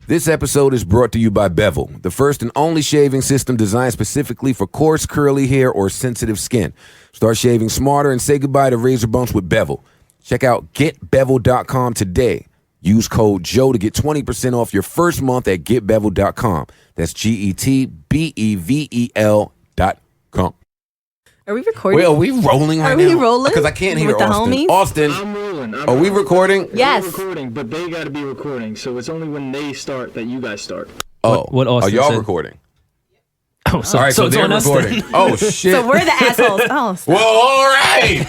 This episode is brought to you by Bevel, the first and only shaving system designed specifically for coarse, curly hair or sensitive skin. Start shaving smarter and say goodbye to razor bumps with Bevel. Check out getbevel.com today. Use code Joe to get 20% off your first month at getbevel.com. That's GETBEVEL.com. Are we recording? Well, are we rolling right now? Are we rolling? Because I can't hear With the Austin. homies? Austin, I'm rolling. are we recording? Yes. I'm recording, but they got to be recording. So it's only when they start that you guys start. Oh, What Austin are y'all said. recording? Oh, so, All right, so it's they're on us then. recording. Oh, shit. So we're the assholes. Oh, stop. Well, all right.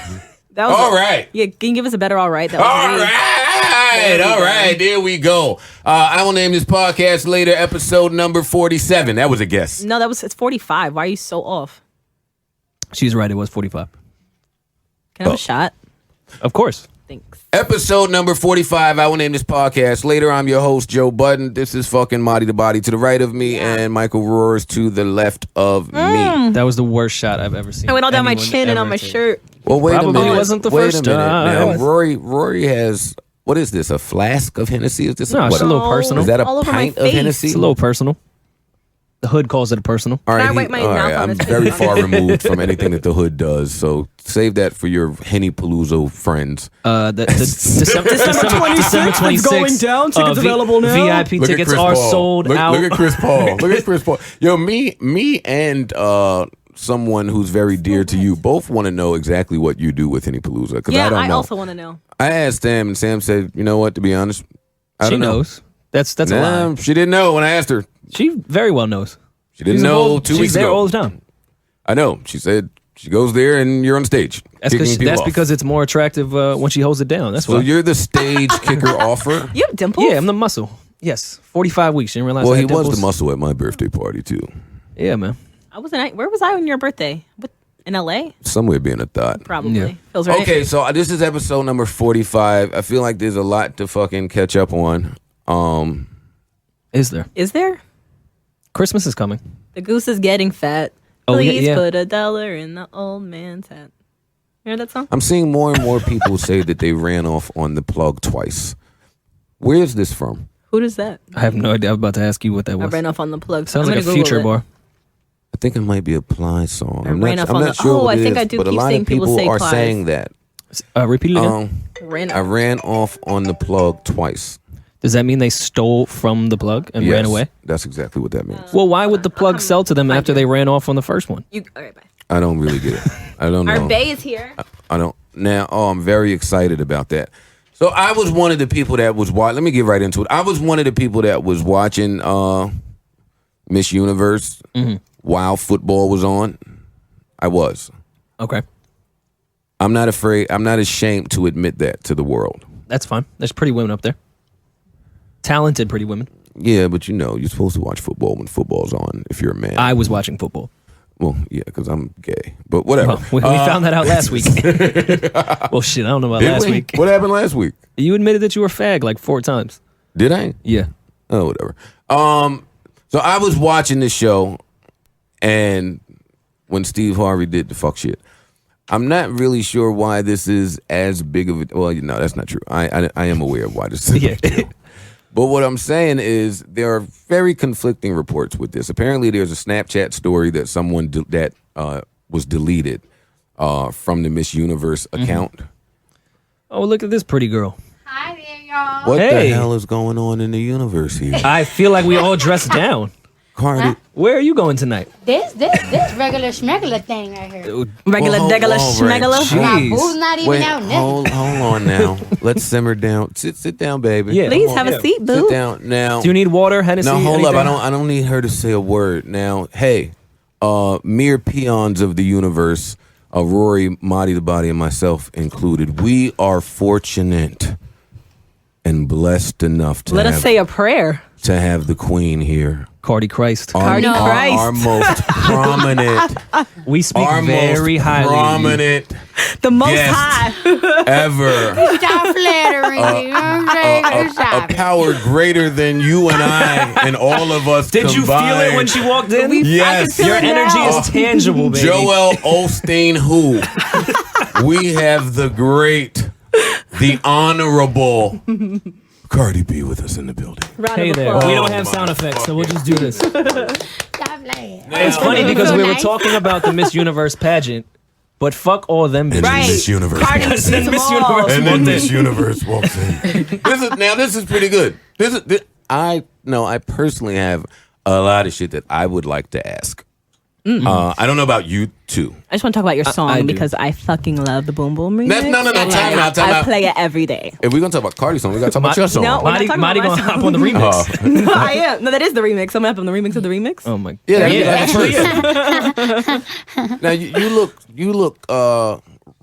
That was All right. Yeah, can you give us a better all right? That was All rude. right. All right. There we go. I will name this podcast later, episode number 47. That was a guess. No, it's 45. Why are you so off? She's right. It was 45. Can I have a shot? Of course. Thanks. Episode number 45. I will name this podcast later. I'm your host, Joe Budden. This is fucking Marty the Body to the right of me and Michael Roars to the left of me. That was the worst shot I've ever seen. I went all down my anyone chin and ever on my take. shirt. Well, wait Probably a minute. wasn't the Wait first a minute. Now, time. Rory has, what is this, a flask of Hennessy? Is this No, it's a little personal. Is that a All over my pint of face. Hennessy? It's a little personal. The hood calls it a personal. All Can I wipe my mouth on I'm this very paper? far removed from anything that the hood does, so save that for your Henny Palooza friends. December 26th, it's going down. Tickets available now. VIP Look at tickets Chris are Paul. sold Look out. at Chris Paul. Look at Chris Paul. Yo, me and someone who's very dear to you both want to know exactly what you do with Henny Palooza, because Yeah, I don't I know. also want to know. I asked Sam, and Sam said, you know what, to be honest, I She don't know. knows. That's a lie. She didn't know when I asked her. She very well knows. She didn't She's know involved- 2 weeks She's there ago. all the time. I know. She said she goes there and you're on stage. kicking people off. Because it's more attractive when she holds it down. That's So why. you're the stage kicker offer? You have dimples? Yeah, I'm the muscle. Yes, 45 weeks. You didn't realize Well, I he had was the dimples? muscle at my birthday party, too. Yeah, man. Where was I on your birthday? In LA? Somewhere being a thought. Probably. Yeah. Feels right. Okay, so this is episode number 45. I feel like there's a lot to fucking catch up on. Is there? Is there? Christmas is coming. The goose is getting fat. Oh, yeah, Please yeah. put $1 in the old man's hat. You hear that song? I'm seeing more and more people say that they ran off on the plug twice. Where is this from? Who does that? I have no idea. I was about to ask you what that I was. ran off on the plug. Sounds I'm like a gonna future Google it. bar. I think it might be a Ply song. I I'm ran not, off on I'm not the- sure Oh, what I it think is, I do but a keep lot seeing of people people say are Plies. saying that. Repeat it again. I ran off on the plug twice. Does that mean they stole from the plug and ran Yes, away? That's exactly what that means. Well, why would the plug sell to them after they ran off on the first one? All right, bye. I don't really get it. I don't know. Our bae is here. I don't. Now, I'm very excited about that. So I was one of the people that was watching. Let me get right into it. I was one of the people that was watching Miss Universe while football was on. I was. Okay. I'm not afraid. I'm not ashamed to admit that to the world. That's fine. There's pretty women up there. Talented pretty women. Yeah, but you're supposed to watch football when football's on if you're a man. I was watching football. Well, yeah, because I'm gay. But whatever. Well, we found that out last week. Well, shit, I don't know about Did last we? week. What happened last week? You admitted that you were fag like 4 times. Did I? Yeah. Oh, whatever. So I was watching this show, and when Steve Harvey did the fuck shit, I'm not really sure why this is as big of a. Well, no, that's not true. I am aware of why this is. Yeah. But what I'm saying is there are very conflicting reports with this. Apparently, there's a Snapchat story that someone that was deleted from the Miss Universe account. Oh, look at this pretty girl. Hi there, y'all. What Hey. the hell is going on in the universe here? I feel like we all dressed down. Cardi. Where are you going tonight? This regular schmegular thing right here. Regular, Well, degular, hold on, schmegular. Jeez. My boo's not even Wait, out now. hold on now. Let's simmer down. Sit down, baby. Yeah. Please Come on, have yeah. a seat, Sit boo. down now. Do you need water, Hennessy? No, hold up. anything? I don't need her to say a word. Now, hey, mere peons of the universe, Rory, Marty the Body, and myself included, we are fortunate and blessed enough to Let have, us say a prayer. to have the queen here. Cardi Christ. Cardi Christ. Our most prominent, We speak our very most highly. prominent The most Yes. high. ever. Stop flattering me. You know what I'm saying? A Stop it. power greater than you and I and all of us Did you combined. feel it when she walked in? Yes. Your energy is tangible, baby. Joel Osteen, who? We have the great, the honorable Cardi B with us in the building. Hey there. We don't have sound effects, so we'll just do this. Stop playing. It's funny because So we were nice. talking about the Miss Universe pageant, but fuck all them bitches. Right. Miss Universe. Cardi walks beats in. them Miss all. Universe. And then walked Miss in. Universe walks in. This is pretty good. I personally have a lot of shit that I would like to ask. I don't know about you two. I just want to talk about your I song do. because I fucking love the Boom Boom remix. No, And, time out. I play it every day. If we're gonna talk about Cardi's song, we gotta talk about your song. No. We're not talking Marty about gonna my hop on the remix. No, I am. No, that is the remix. I'm up on the remix of the remix. Oh my. Yeah, Yeah. Now you look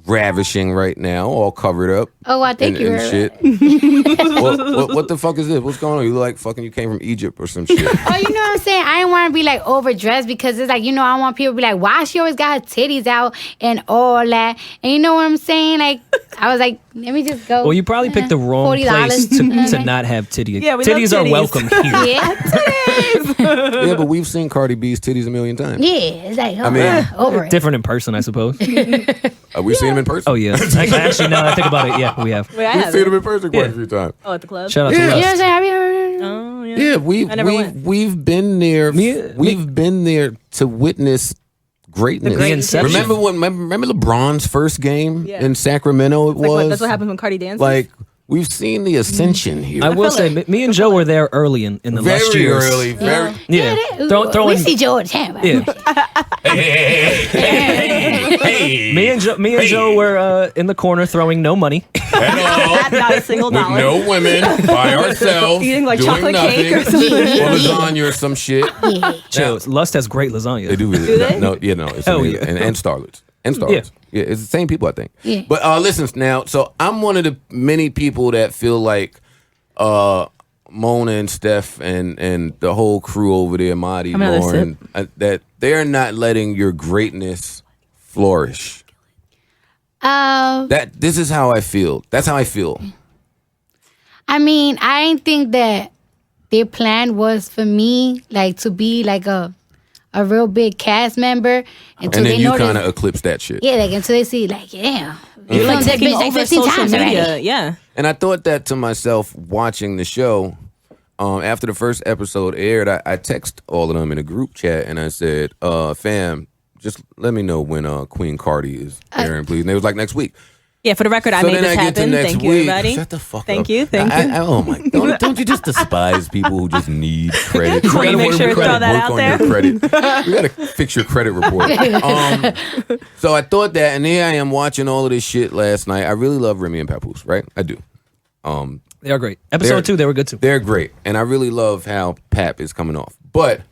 ravishing right now, all covered up. Oh, I thank you. and very shit. much. what the fuck is this? What's going on? You look like fucking you came from Egypt or some shit. Oh, you know what I'm saying? I didn't want to be like overdressed because it's like, you know, I want people to be like, why she always got her titties out and all that? And you know what I'm saying? Like, I was like, let me just go. Well, you probably picked the wrong $40. place to not have titties. Yeah, we love titties are titties. welcome here. Yeah, titties. Yeah, but we've seen Cardi B's titties a million times. Yeah, it's like, mean, over it. Different in person, I suppose. We've seen them in person. Oh yeah. Actually, now that I think about it, yeah, we have. Wait, I We've have seen it. them in person quite a few times. Oh, at the club. Shout out Yeah. to You know what I'm Russ. saying? Have you heard? Oh, yeah. Yeah, I never went. we've been there. We've been there to witness greatness. great Inception. Remember LeBron's first game Yeah. in Sacramento? It Like, was that's what happens when Cardi dances. like we've seen the ascension here. I will feel say, it. me and Joe were there early in the last very years. early, very. Yeah. Throw we in- see Joe at the time. Yeah. Me and Joe were in the corner throwing no money. not a single With dollar. no women, by ourselves, Eating like doing chocolate nothing, cake or something. or lasagna or some shit. Joe, Lust has great lasagna. They do really. Do they? No, yeah, no. It's Hell amazing. yeah. And Starlets. And Starlets. Yeah, it's the same people, I think. Yeah. But listen now. So I'm one of the many people that feel like Mona and Steph and the whole crew over there, Marty, Have another Lauren, that they're not letting your greatness flourish. That this is how I feel. That's how I feel. I mean, I didn't think that their plan was for me, like, to be like a real big cast member until And then they you notice. kind of eclipse that shit. Yeah, like until they see, like, yeah, You're you like filmed that taking bitch like over 15 social times media. already. Yeah. And I thought that to myself watching the show. After the first episode aired, I text all of them in a group chat and I said, fam, just let me know when Queen Cardi is airing, please. And they was like, next week. Yeah, for the record, I So made then this I get to happen. next Thank you, week. everybody. Shut the fuck Thank up. you. Thank you. Oh my! Don't you just despise people who just need credit? Will you make sure to throw that work out on there? your credit. We gotta fix your credit report. So I thought that, and here I am watching all of this shit last night. I really love Remy and Papoose, right? I do. They are great. Episode 2, they were good too. They're great, and I really love how Pap is coming off. But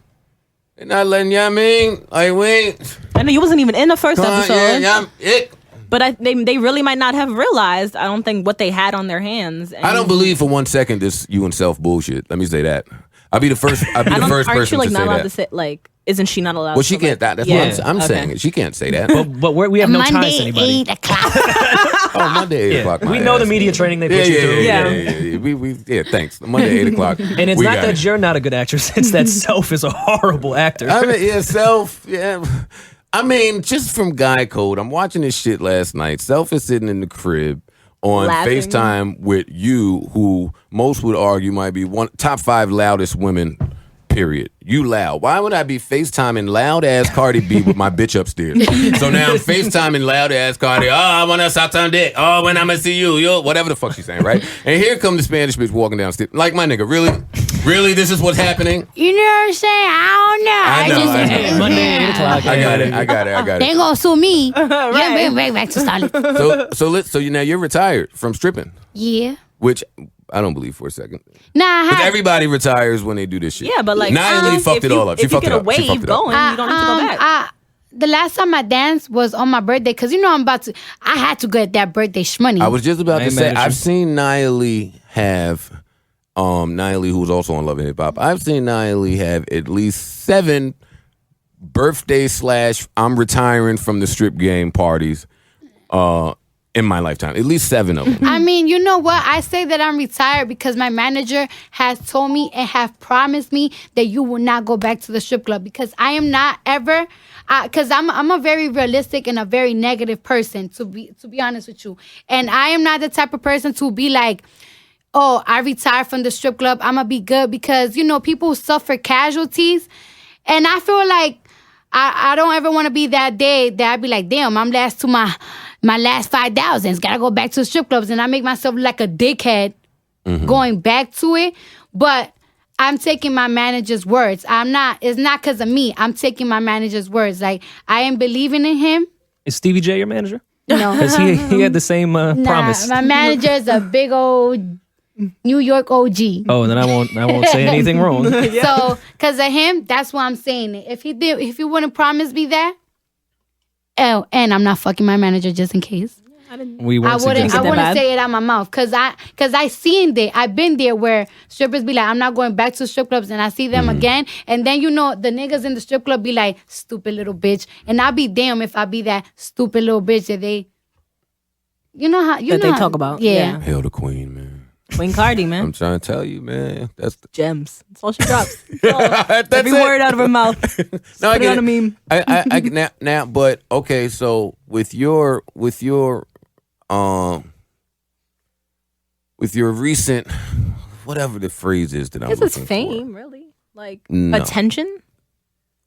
they're not letting you. I mean, like, wait, I know you wasn't even in the first come on, episode. it. But they really might not have realized, I don't think, what they had on their hands. And I don't believe for 1 second this you and self bullshit. Let me say that. I'll be the first. I'll be the first aren't person you like to not say allowed that. to say, like, isn't she not allowed Well, she to, can't. like, That's yeah. what I'm Okay. saying. She can't say that. But we have no ties to Monday, anybody. 8 o'clock. Oh, Monday 8 Yeah. o'clock. We my know the ass. media training they Yeah, put you through. yeah. We thanks. Monday 8 o'clock. And it's we not got that it. you're not a good actress; it's that Self is a horrible actor. I mean, yeah, self. Yeah. I mean, just from Guy Code, I'm watching this shit last night. Self is sitting in the crib on Laughing. FaceTime with you, who most would argue might be top 5 loudest women. Period. You loud. Why would I be FaceTiming loud ass Cardi B with my bitch upstairs? So now I'm FaceTiming loud ass Cardi. Oh, I wanna suck some dick. Oh, when I'ma see you, yo, whatever the fuck she's saying, right? And here comes the Spanish bitch walking downstairs. Like, my nigga, really, this is what's happening? You know what I'm saying? I don't know. I know. Monday 8 o'clock. I got They it. ain't gonna sue me. Yeah, bring back to Starlet. So now you're retired from stripping, Yeah. which I don't believe for a second. Nah, I Because had, everybody retires when they do this shit. Yeah, but like, Natalie fucked it all up. She If you fucked it get a up. She fucked wave it up. going, you don't need to go back. the last time I danced was on my birthday because you know I had to get that birthday shmoney. I was just about I to ain't say, mad at you. I've seen Nia have, Nia Lee, who was also on Love and Hip Hop. I've seen Nia Lee have at least 7 birthday / I'm retiring from the strip game parties in my lifetime. At least 7 of them. I mean, you know what? I say that I'm retired because my manager has told me and have promised me that you will not go back to the strip club because I am not ever. Because I'm a very realistic and a very negative person to be honest with you, and I am not the type of person to be like, oh, I retired from the strip club, I'm gonna be good, because people suffer casualties, and I feel like I don't ever want to be that day that I be like, damn, I'm last to my last 5,000s, gotta go back to the strip clubs, and I make myself like a dickhead going back to it. But I'm taking my manager's words. It's not because of me. I'm taking my manager's words. Like, I am believing in him. Is Stevie J your manager? No. Because he had the same promise. My manager is a big old New York OG. Oh, then I won't say anything wrong. So, because of him, that's why I'm saying it. If he wouldn't promise me that, and I'm not fucking my manager just in case. I wouldn't say it out my mouth, because I seen it. I've been there where strippers be like, I'm not going back to strip clubs, and I see them again, and then the niggas in the strip club be like, stupid little bitch, and I'll be damn if I be that stupid little bitch that they, they talk about. Yeah. Hail the queen, man. Queen Cardi, man. I'm trying to tell you, man. That's the Gems. That's all she drops. That's Every word out of her mouth. No, Put it on a meme. I now, but okay. So with your recent, whatever the phrase is that I'm looking This is fame, really? Like No. attention?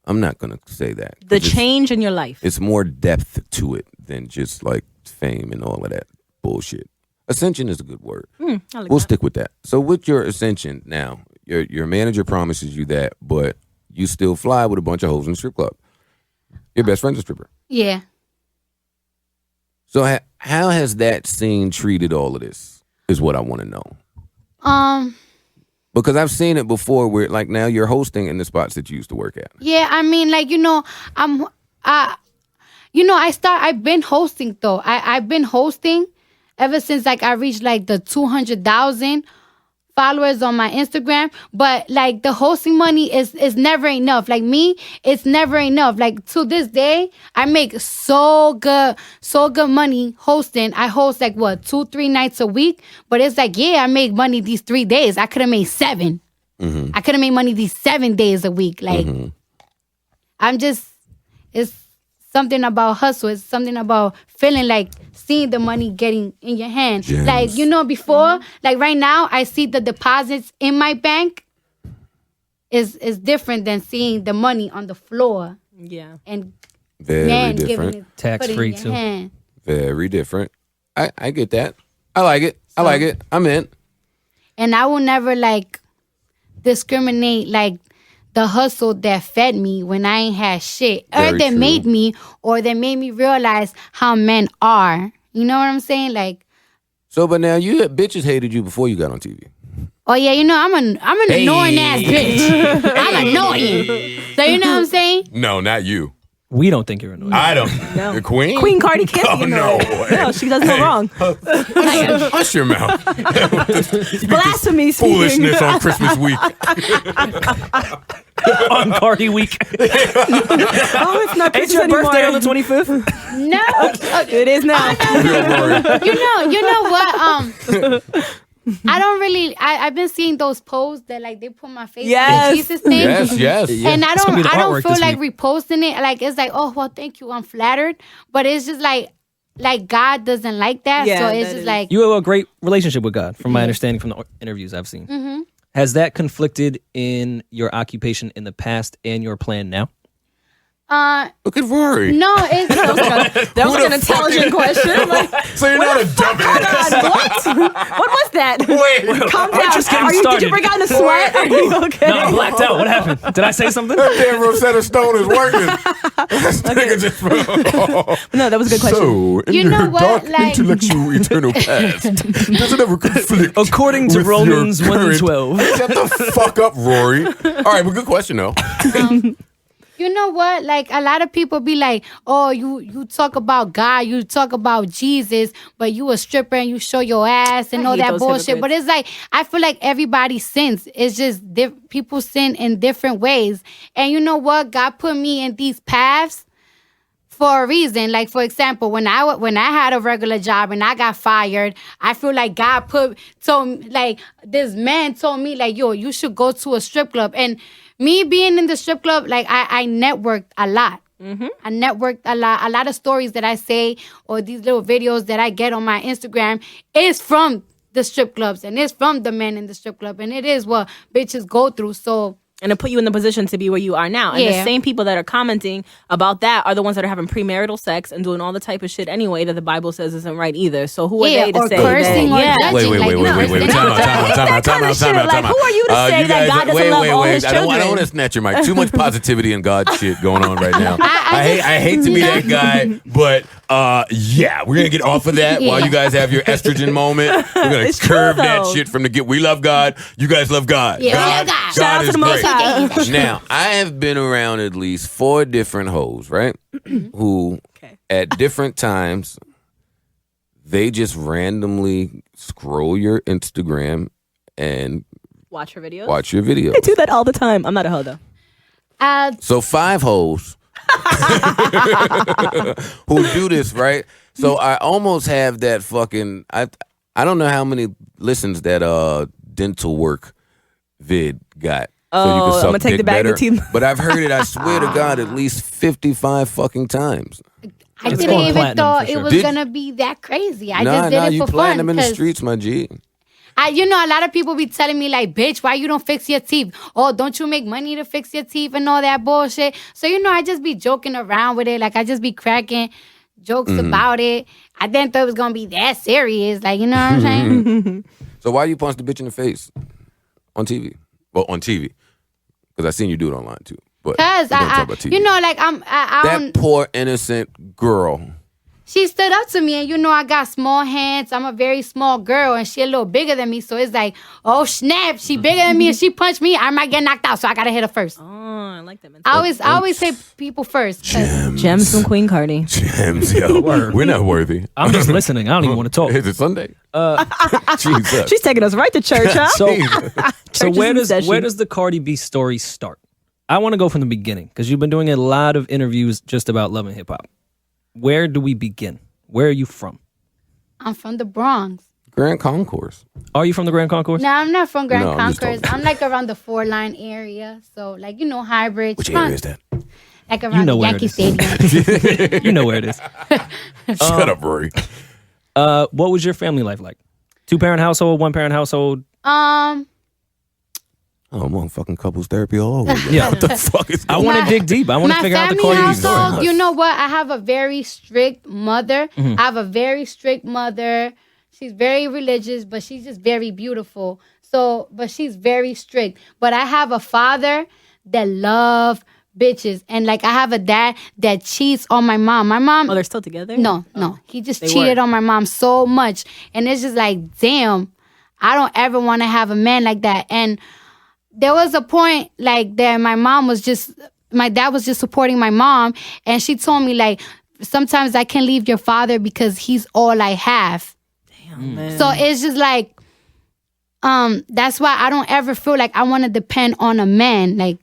I'm not gonna say that. The change in your life. It's more depth to it than just like fame and all of that bullshit. Ascension is a good word. I like We'll that. stick with that. So with your ascension now, your manager promises you that, but you still fly with a bunch of hoes in the strip club. Your best friend's a stripper. Yeah. So how has that scene treated all of this is what I want to know. Because I've seen it before where like now you're hosting in the spots that you used to work at. Yeah, I mean, like, I've been hosting though. I've been hosting ever since like I reached like the 200,000 followers on my Instagram. But like the hosting money is never enough. Like me, it's never enough. Like to this day, I make so good money hosting. I host like 2-3 nights a week. But it's like, yeah, I make money these 3 days. I could have made 7. I could have made money these 7 days a week. Like it's something about hustle. It's something about feeling like seeing the money getting in your hand. Gems. Like, before, like right now, I see the deposits in my bank is different than seeing the money on the floor. Yeah. And Very giving different. it, Tax putting free it in too. your hand. Very different. I get that. I like it. I like it. I'm in. And I will never like discriminate like the hustle that fed me when I ain't had shit. Very Or that true. made me, or that made me realize how men are. You know what I'm saying? Like, So, but now bitches hated you before you got on TV. oh yeah, I'm an annoying ass bitch. I'm annoying. So you know what I'm saying? No, not you. We don't think you're annoying. I don't. No. The queen? Queen Cardi can't Oh, be no. annoying. No, she does no wrong. Hush your mouth. Blasphemy speaking. Foolishness on Christmas week. On Cardi week. Oh, it's not Ain't Christmas your anymore. birthday on the 25th? No. It is now. You know what? I don't really. I've been seeing those posts that like they put my face Yes. on the Jesus thing. Yes. And I It's gonna be the don't artwork feel this like week. reposting it. Like it's like, oh well, thank you, I'm flattered. But it's just like God doesn't like that. Yeah, so it's that just is- like You have a great relationship with God, from my understanding from the interviews I've seen. Has that conflicted in your occupation in the past and your plan now? Look at Rory. no, it's That was an intelligent question. Like, So you're not a dumbass. what was that? Wait. Calm We're down. just getting Did you started. break out in a sweat? Are you okay? No, I blacked out. What happened? Did I say something? That damn Rosetta Stone is working. This nigga just. No, that was a good question. So, in You your know what, dark like- intellectual eternal past, does it ever conflict? According to with your Romans current- 1:12. Shut the fuck up, Rory. All right, but good question though. you know what? Like a lot of people be like, oh, you talk about God, you talk about Jesus, but you a stripper and you show your ass and I all hate that those bullshit. hypocrites. But it's like I feel like everybody sins. It's just people sin in different ways. And you know what? God put me in these paths for a reason. Like for example, when I had a regular job and I got fired, I feel like God this man told me like, yo, you should go to a strip club. And me being in the strip club, like I networked a lot. I networked a lot. A lot of stories that I say or these little videos that I get on my Instagram is from the strip clubs, and it's from the men in the strip club, and it is what bitches go through. So. And it put you in the position to be where you are now. And the same people that are commenting about that are the ones that are having premarital sex and doing all the type of shit anyway that the Bible says isn't right either. So who are they to say cursing that? or judging? Wait. Time out. Who are you to say that God doesn't love all his children? I don't want to snatch your mic. Too much positivity and God shit going on right now. I hate to be that guy, but we're gonna get off of that while you guys have your estrogen moment. We're gonna curve that shit from the get. We love God. You guys love God. Yeah, we love God. Shout out to the Most High. Now, I have been around at least 4 different hoes, right? Who, at different times, they just randomly scroll your Instagram and watch your videos. I do that all the time. I'm not a hoe though. So 5 hoes who do this, right? So I almost have that fucking. I don't know how many listens that dental work vid got. So you can suck I'm gonna take dick the bag better. of teeth. But I've heard it, I swear to God, at least 55 fucking times. I It's didn't going even platinum thought for it sure. was gonna be that crazy. I just did it you for platinum fun. in the 'cause streets, my G. a lot of people be telling me like, bitch, why you don't fix your teeth? Oh, don't you make money to fix your teeth and all that bullshit? So, I just be joking around with it. Like, I just be cracking jokes about it. I didn't thought it was going to be that serious. Like, you know what I'm saying? So why you punch the bitch in the face on TV? Well, on TV. Because I seen you do it online, too. But Because, don't talk about TV. I that don't... poor, innocent girl. She stood up to me, and I got small hands. I'm a very small girl, and she a little bigger than me. So it's like, oh snap, she bigger than me, and she punched me, I might get knocked out. So I gotta hit her first. Oh, I like that. I always say people first. Gems from Queen Cardi. Gems, yo. We're not worthy. I'm just listening. I don't even want to talk. Is it Sunday? Jesus. She's taking us right to church, huh? So where in does session. the Cardi B story start? I want to go from the beginning because you've been doing a lot of interviews just about love and hip hop. Where do we begin? Where are you from? I'm from the Bronx. Grand Concourse. Are you from the Grand Concourse? No, I'm not from Grand No, I'm just Concourse. talking. I'm like around the 4-line area. So, like, Highbridge. Which area is that? Like around know the where Yankee it is. Stadium. You know where it is. Shut up, Rory. What was your family life like? 2-parent household, 1-parent household? Oh, I'm on fucking couples therapy all over again. Yeah. What the fuck is I going on? want to dig deep. I want to My figure out the family Cardi B story. household, you know what? I have a very strict mother. Mm-hmm. I have a very strict mother. She's very religious, but she's just very beautiful. So, but she's very strict. But I have a father that loves bitches. And like I have a dad that cheats on my mom. My mom... Oh, they're still together? No. He just They cheated were. on my mom so much. And it's just like, damn, I don't ever want to have a man like that. And there was a point like that my dad was just supporting my mom. And she told me like, sometimes I can't leave your father because he's all I have. Damn, man. So it's just like, that's why I don't ever feel like I want to depend on a man. Like,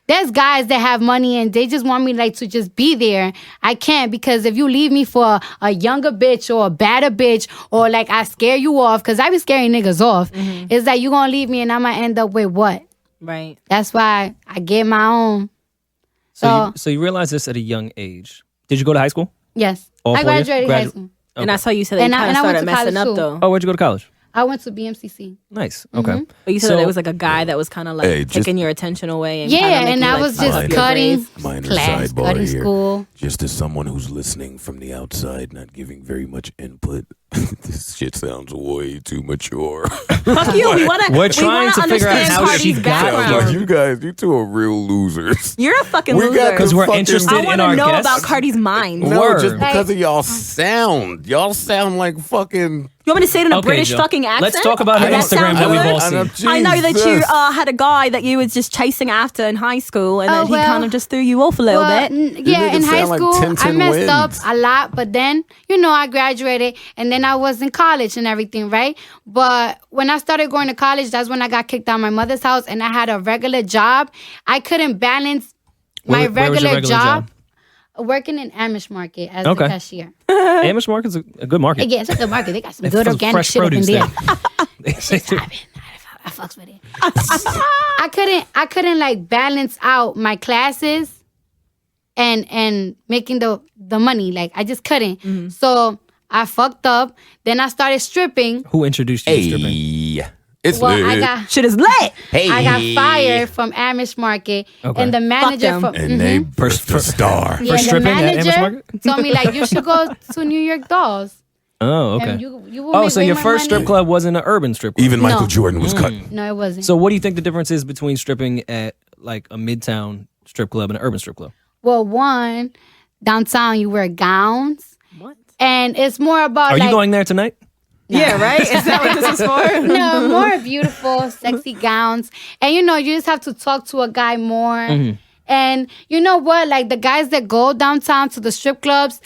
there's guys that have money and they just want me like to just be there. I can't, because if you leave me for a younger bitch or a badder bitch, or like I scare you off, because I be scaring niggas off. Mm-hmm. It's like you gonna leave me and I'm gonna end up with what? Right. That's why I get my own. So you realized this at a young age. Did you go to high school? Yes. All I 4 years? graduated high school. And I saw you said that you And I- kind of and I went started to messing college up, too. though. Oh, where'd you go to college? I went to BMCC. Nice. Okay. But you said So- that it was like a guy that was kind of like Hey, just- taking your attention away. And Yeah, kinda making and you, I like, was fuck just up your cutting grades. Minor class, sidebar cutting here. school. Just as someone who's listening from the outside, not giving very much input, this shit sounds way too mature. Fuck you. We're trying to figure out understand how she Cardi's got Sounds background. like you two are real losers. You're a fucking We loser. got Because we're fucking- interested I in want our to know guests. about Cardi's mind. No, Word. just because of y'all sound. Y'all sound like fucking. You want me to say it in a Okay, British Joe. fucking accent? Let's talk about her Does that Instagram sound that we've good? all seen. I know that you Jesus. had a guy that you was just chasing after in high school, and Oh, then he well- kind of just threw you off a little bit. Yeah, niggas in high sound like school, I 10 messed up wins. a lot, but then, I graduated, and then I was in college and everything, right? But when I started going to college, that's when I got kicked out of my mother's house, and I had a regular job. I couldn't balance my Where was your regular regular job working in Amish Market as Okay. the cashier. Amish Market's a good market. Yeah, it's a good market. They got some They good have organic fresh shit up in produce there. there. I fucks with it. I couldn't like balance out my classes and making the money. Like I just couldn't. So I fucked up. Then I started stripping. Who introduced you to stripping? Hey, it's Well, lit. Shit is lit. Hey, I got fired from Amish Market, Okay. and the manager them. from and they for star. yeah, the stripping at Amish manager Market? told me like you should go to New York Dolls. Oh, okay. And you will make so way your more first money. strip club wasn't an urban strip club. Even Michael No. Jordan was cut. No, it wasn't. So what do you think the difference is between stripping at like a midtown strip club and an urban strip club? Well, one, downtown you wear gowns. What? And it's more about Are like you going there tonight? Yeah, right? Is that what this is for? no, more beautiful, sexy gowns. And you just have to talk to a guy more. And you know what? Like the guys that go downtown to the strip clubs,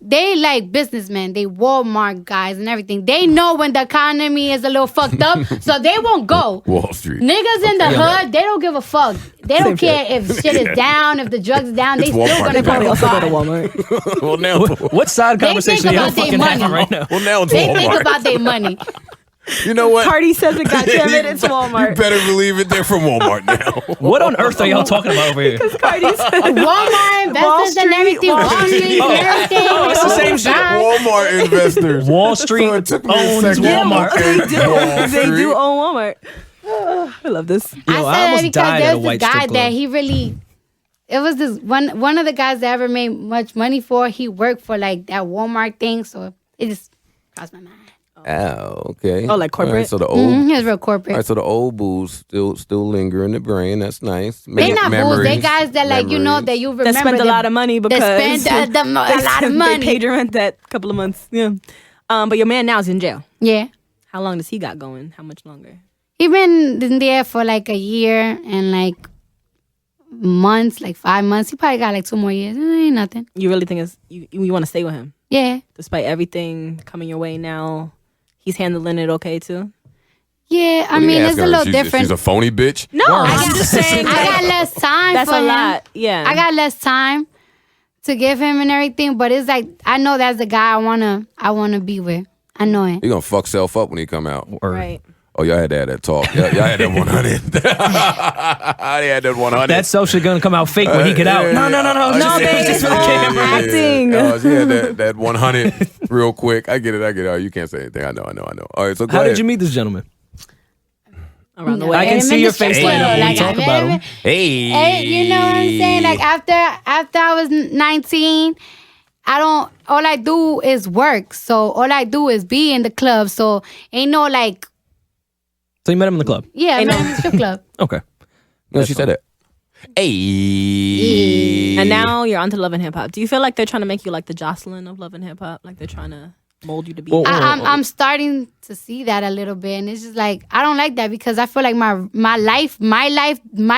they like businessmen. They Walmart guys and everything. They know when the economy is a little fucked up, so they won't go. Wall Street. Niggas in the hood, they don't give a fuck. They don't care if shit is down, if the drugs is down. They It's still Walmart. gonna They go to Also go to a bar. Walmart. Well, now, What side They conversation think are y'all about their fucking money. having right now? well, now it's They Walmart. think about their money. You know what? Cardi says it, goddammit, it's You Walmart. better believe it. They're from Walmart now. What on earth are y'all talking about over here? Cardi said Walmart investors and everything. Wall Street and everything. Oh, it's the same shit. Walmart investors. Wall So Street it took me a owns second. Walmart. Okay, Wall they Street. do own Walmart. I love this. Yo, I I said that almost because died at there a was white this guy strip that club. he really. It was this one of the guys that ever made much money for. He worked for like that Walmart thing, so it just crossed my mind. Oh, okay. Oh, like corporate? All right, so the old, He was real corporate. all right, so the old booze still linger in the brain. That's nice. They not booze. They Memories. guys that like that you remember. That spend a lot of money because they spend a lot of money. They paid your rent that couple of months. Yeah. But your man now is in jail. Yeah, How long does he got going? How much longer? he been in there for like a year and like months, like 5 months. He probably got like 2 more years. Ain't nothing. You really think you want to stay with him Yeah, despite everything coming your way now? He's handling it okay too. yeah. I What do you mean, ask it's her? a little She's different. She's a phony bitch. No, I'm just saying. I got less time. That's for a him. lot. Yeah. I got less time to give him and everything, but it's like I know that's the guy I wanna be with. I know it. He gonna fuck self up when he come out. right. Oh, y'all had to have that talk. Y'all had that 100. I had that 100. That's social gonna come out fake when he get out. No. No, they just for the camera. Acting. Oh, she had that 100 real quick. I get it. Oh, you can't say anything. I know. All right, so go How ahead. did you meet this gentleman? Around the No, way. I can see your face light up when you talk about him. Hey. Hey, you know what I'm saying? Like after I was 19, all I do is work. So all I do is be in the club. So ain't no like, So you met him in the club. yeah, I'm in the strip club. Okay. No, she said that. Hey. And now you're onto Love and Hip Hop. Do you feel like they're trying to make you like the Jocelyn of Love and Hip Hop? Like they're trying to mold you to be? Well, I'm starting to see that a little bit, and it's just like I don't like that because I feel like my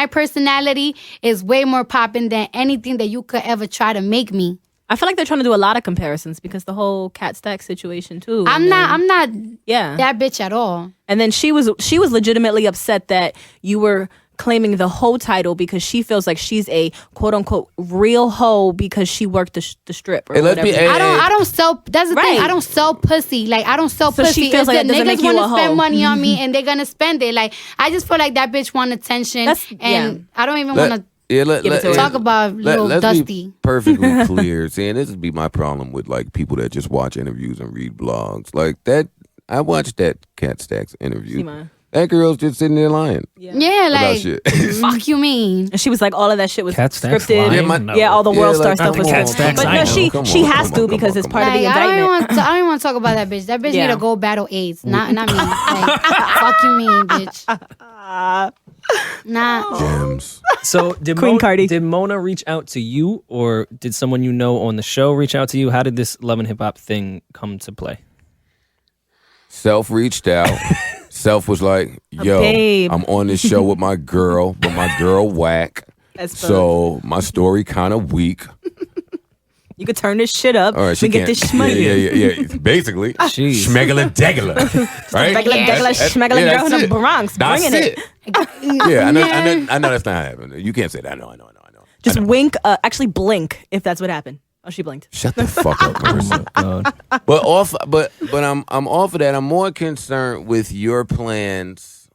personality is way more popping than anything that you could ever try to make me. I feel like they're trying to do a lot of comparisons because the whole Cat Stack situation too. I'm not Yeah. that bitch at all. And then she was legitimately upset that you were claiming the hoe title because she feels like she's a quote unquote real hoe because she worked the strip or Hey, let's whatever. be- hey, I don't sell. That's the thing. Right. I don't sell pussy. Like I don't sell So pussy. she feels If like the that doesn't make niggas you want a to spend hoe. money on me and they're gonna spend it. Like I just feel like that bitch want attention, That's- and I don't even Let- want to Yeah, let, Give it let, to her. talk about little let's Dusty. be perfectly clear. See, and this would be my problem with like people that just watch interviews and read blogs. Like that, I watched that Cat Stacks interview. See mine. That girl's just sitting there lying Yeah, about like shit. fuck you mean? And she was like, all of that shit was Cat Stacks scripted. lying? Yeah, No. Yeah, all the Yeah, World Star like, stuff come was on, Cat scripted. Stacks, But I no, know. she Come she on, has come to on, because come it's on, part of the Like I indictment. don't even want to talk about that bitch. That bitch Yeah. need to go battle AIDS. Not me. Like fuck you mean, bitch. Nah. Gems. So did Queen Cardi. Did Mona reach out to you, or did someone you know on the show reach out to you? How did this Love and Hip Hop thing come to play? Self reached out. Self was like, "Yo, babe. I'm on this show with my girl, but my girl whack. That's fun. So my story kind of weak. You could turn this shit up All right, she and get can't. this money. Yeah. Basically, Jeez. schmegula degula, right? Regular, regular, schmegula girl that's in the it. Bronx, That's bringing it. Yeah, I know that's not happening. You can't say that. I know. Just wink, actually blink if that's what happened. Oh, she blinked. Shut the fuck up, Marisa. But I'm off of that. I'm more concerned with your plans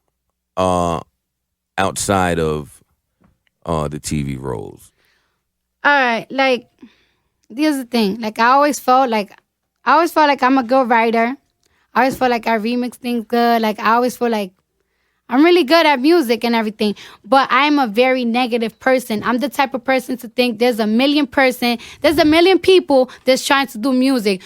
outside of the TV roles. All right, like here's the thing. Like, I always felt like I'm a good writer. I always felt like I remix things good. Like, I always feel like I'm really good at music and everything. But I'm a very negative person. I'm the type of person to think there's a million people that's trying to do music.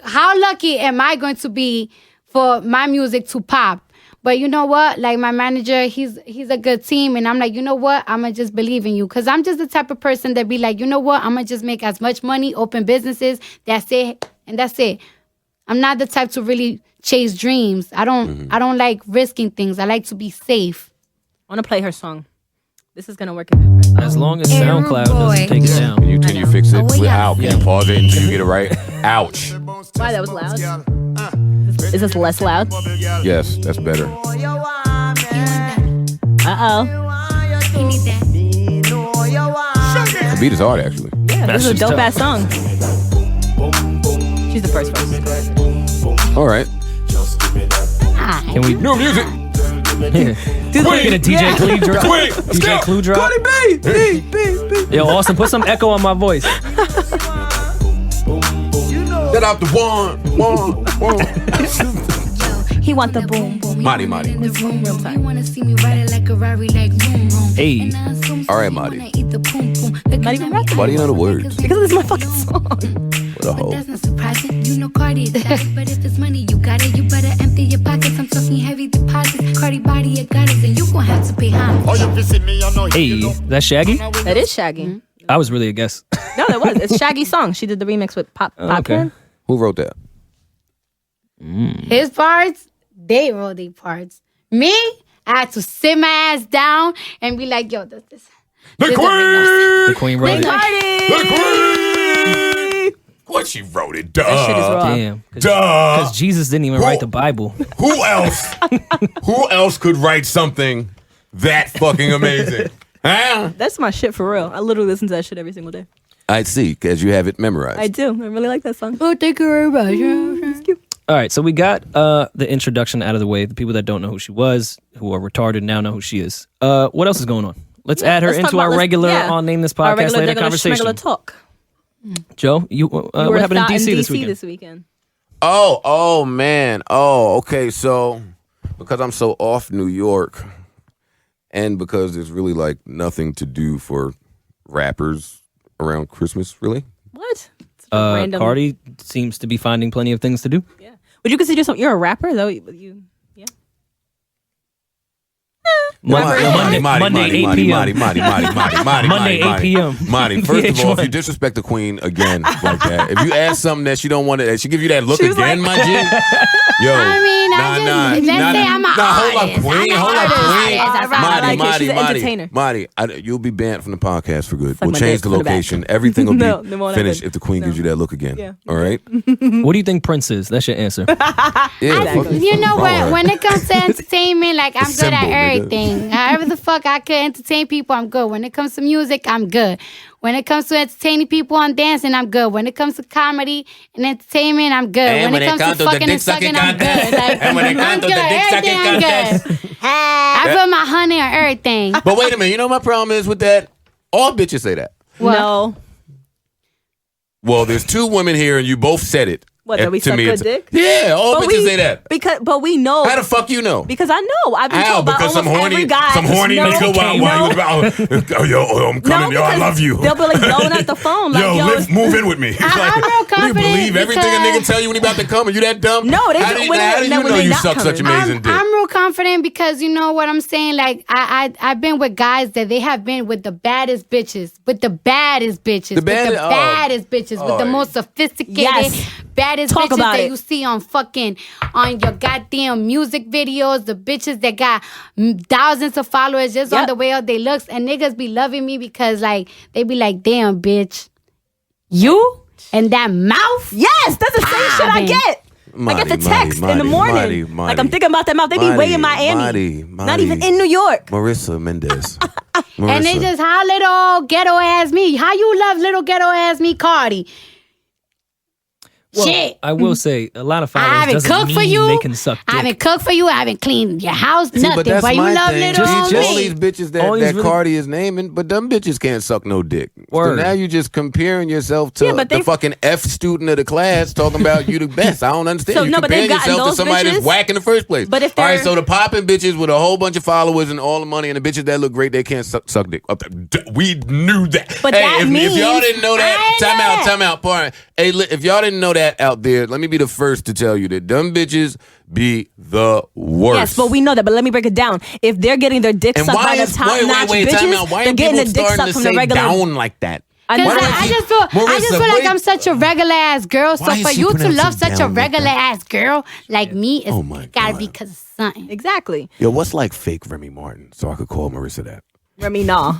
How lucky am I going to be for my music to pop? But you know what? Like, my manager, he's a good team. And I'm like, you know what? I'm going to just believe in you. Because I'm just the type of person that be like, you know what? I'm going to just make as much money, open businesses. That's it. And that's it. I'm not the type to really chase dreams. I don't like risking things. I like to be safe. I want to play her song. This is going to work. As long as SoundCloud doesn't take it down. Can you fix it without? Can you pause it until you get it right? Ouch. Why, that was loud? Is this less loud? Yes, that's better. Uh-oh. The beat is hard, actually. Yeah, this is a dope-ass song. She's the first verse. All right. Can we... New music. Dude, we're gonna DJ Clue drop. DJ Clue drop. Cardi B. Yo, Austin, put some echo on my voice. Set out the one. He want the boom. Marty. Hey. All right, Marty. Not even rapping. Why do you know the words? Because it's my fucking song. What a hoe. That's not surprising. You know Cardi is static, but if it's money you got it, you better empty your pockets. I'm talking heavy deposits. Cardi body a goddess, and you gon' have to pay homage. Hey, that's Shaggy? That is Shaggy. I was really a guess. No, that was. It's Shaggy's song. She did the remix with Popcorn. Who wrote that? His parts, they wrote their parts. Me, I had to sit my ass down and be like, yo, this The doesn't make no Queen! The Queen wrote it. The Queen! What, she wrote it? Duh. That shit is raw. Damn. Duh. Because Jesus didn't even write the Bible. Who else could write something that fucking amazing? Huh? That's my shit for real. I literally listen to that shit every single day. I see, because you have it memorized. I do. I really like that song. Oh, thank you very much. All right, so we got the introduction out of the way. The people that don't know who she was, who are retarded, now know who she is. What else is going on? Let's add her into our regular on Name This Podcast Later conversation. Talk. Joe, what happened in DC this weekend? Oh, man. Oh, okay. So, because I'm so off New York, and because there's really like nothing to do for rappers around Christmas, really. What? Cardi seems to be finding plenty of things to do. Yeah. Would you consider yourself? You're a rapper, though. Yeah. Monday, 8 p.m. Monday, 8 p.m. Marty, first of all, if you disrespect the Queen again like that, if you ask something that she don't want to, she give you that look again, my G. Yo, I mean, let's say I'm an artist. Marty, you'll be banned from the podcast for good. We'll change the location. Everything will be finished if the Queen gives you that look again. Yeah. All right? What do you think Prince is? That's your answer. You know what? When it comes to entertainment, like, I'm good at everything. However the fuck I could entertain people, I'm good. When it comes to music, I'm good. When it comes to entertaining people on dancing, I'm good. When it comes to comedy and entertainment, I'm good. And when it comes to fucking and sucking, I'm good. Like, and when it comes to the dick sucking contest, I put my honey on everything. But wait a minute, you know what my problem is with that? All bitches say that. No. Well, there's two women here, and you both said it. What, that we suck good dick? Yeah, all bitches say that. But we know. How the fuck you know? Because I know. I've been told by because almost every guy. some horny nigga while you I'm coming, yo, I love you. They'll be like blowing out the phone. Like, move in with me. I'm real confident. Do you believe everything a nigga tell you when he about to come? Are you that dumb? No, they How do you know you suck such amazing dick? I'm real confident because you know what I'm saying? Like, I've been with guys that they have been with the baddest bitches. With the baddest bitches. With the most sophisticated, baddest Talk bitches about that it. you see on your goddamn music videos, the bitches that got thousands of followers just on the way out they looks, and niggas be loving me because like they be like, damn bitch, you and that mouth. Yes, that's the same shit I get. I get the text in the morning. Like I'm thinking about that mouth. They be way in Miami. Not even in New York. Marisa Mendez. And they just, how little ghetto ass me? How you love little ghetto ass me, Cardi? Shit. I will say a lot of I followers haven't doesn't cooked mean for you. they can suck dick. I haven't cooked for you. I haven't cleaned your house. See, nothing. but that's you my love thing. little All me. these bitches that Cardi is naming, but them bitches can't suck no dick. Word. So now you just comparing yourself to the fucking F student of the class talking about you the best. I don't understand. So, you no, but comparing they've gotten yourself to those somebody bitches. that's whack in the first place. But if all right, they're- so the popping bitches with a whole bunch of followers and all the money and the bitches that look great, they can't suck dick. We knew that. But hey, that if y'all didn't know that, I time out. Pardon. Hey, if y'all didn't know that out there, let me be the first to tell you that dumb bitches be the worst. Yes, but we know that. But let me break it down. If they're getting their dick sucked by the top notch bitches, why they're are getting people the dick starting sucked to from the say regular. down like that? Because I just feel like I'm such a regular ass girl. So Why is for she you to pronouncing love such a down like regular that? ass girl like me, it's Oh my gotta God. be because of something. Exactly. Yo, what's like fake Remy Martin? So I could call Marisa that. Remy, nah.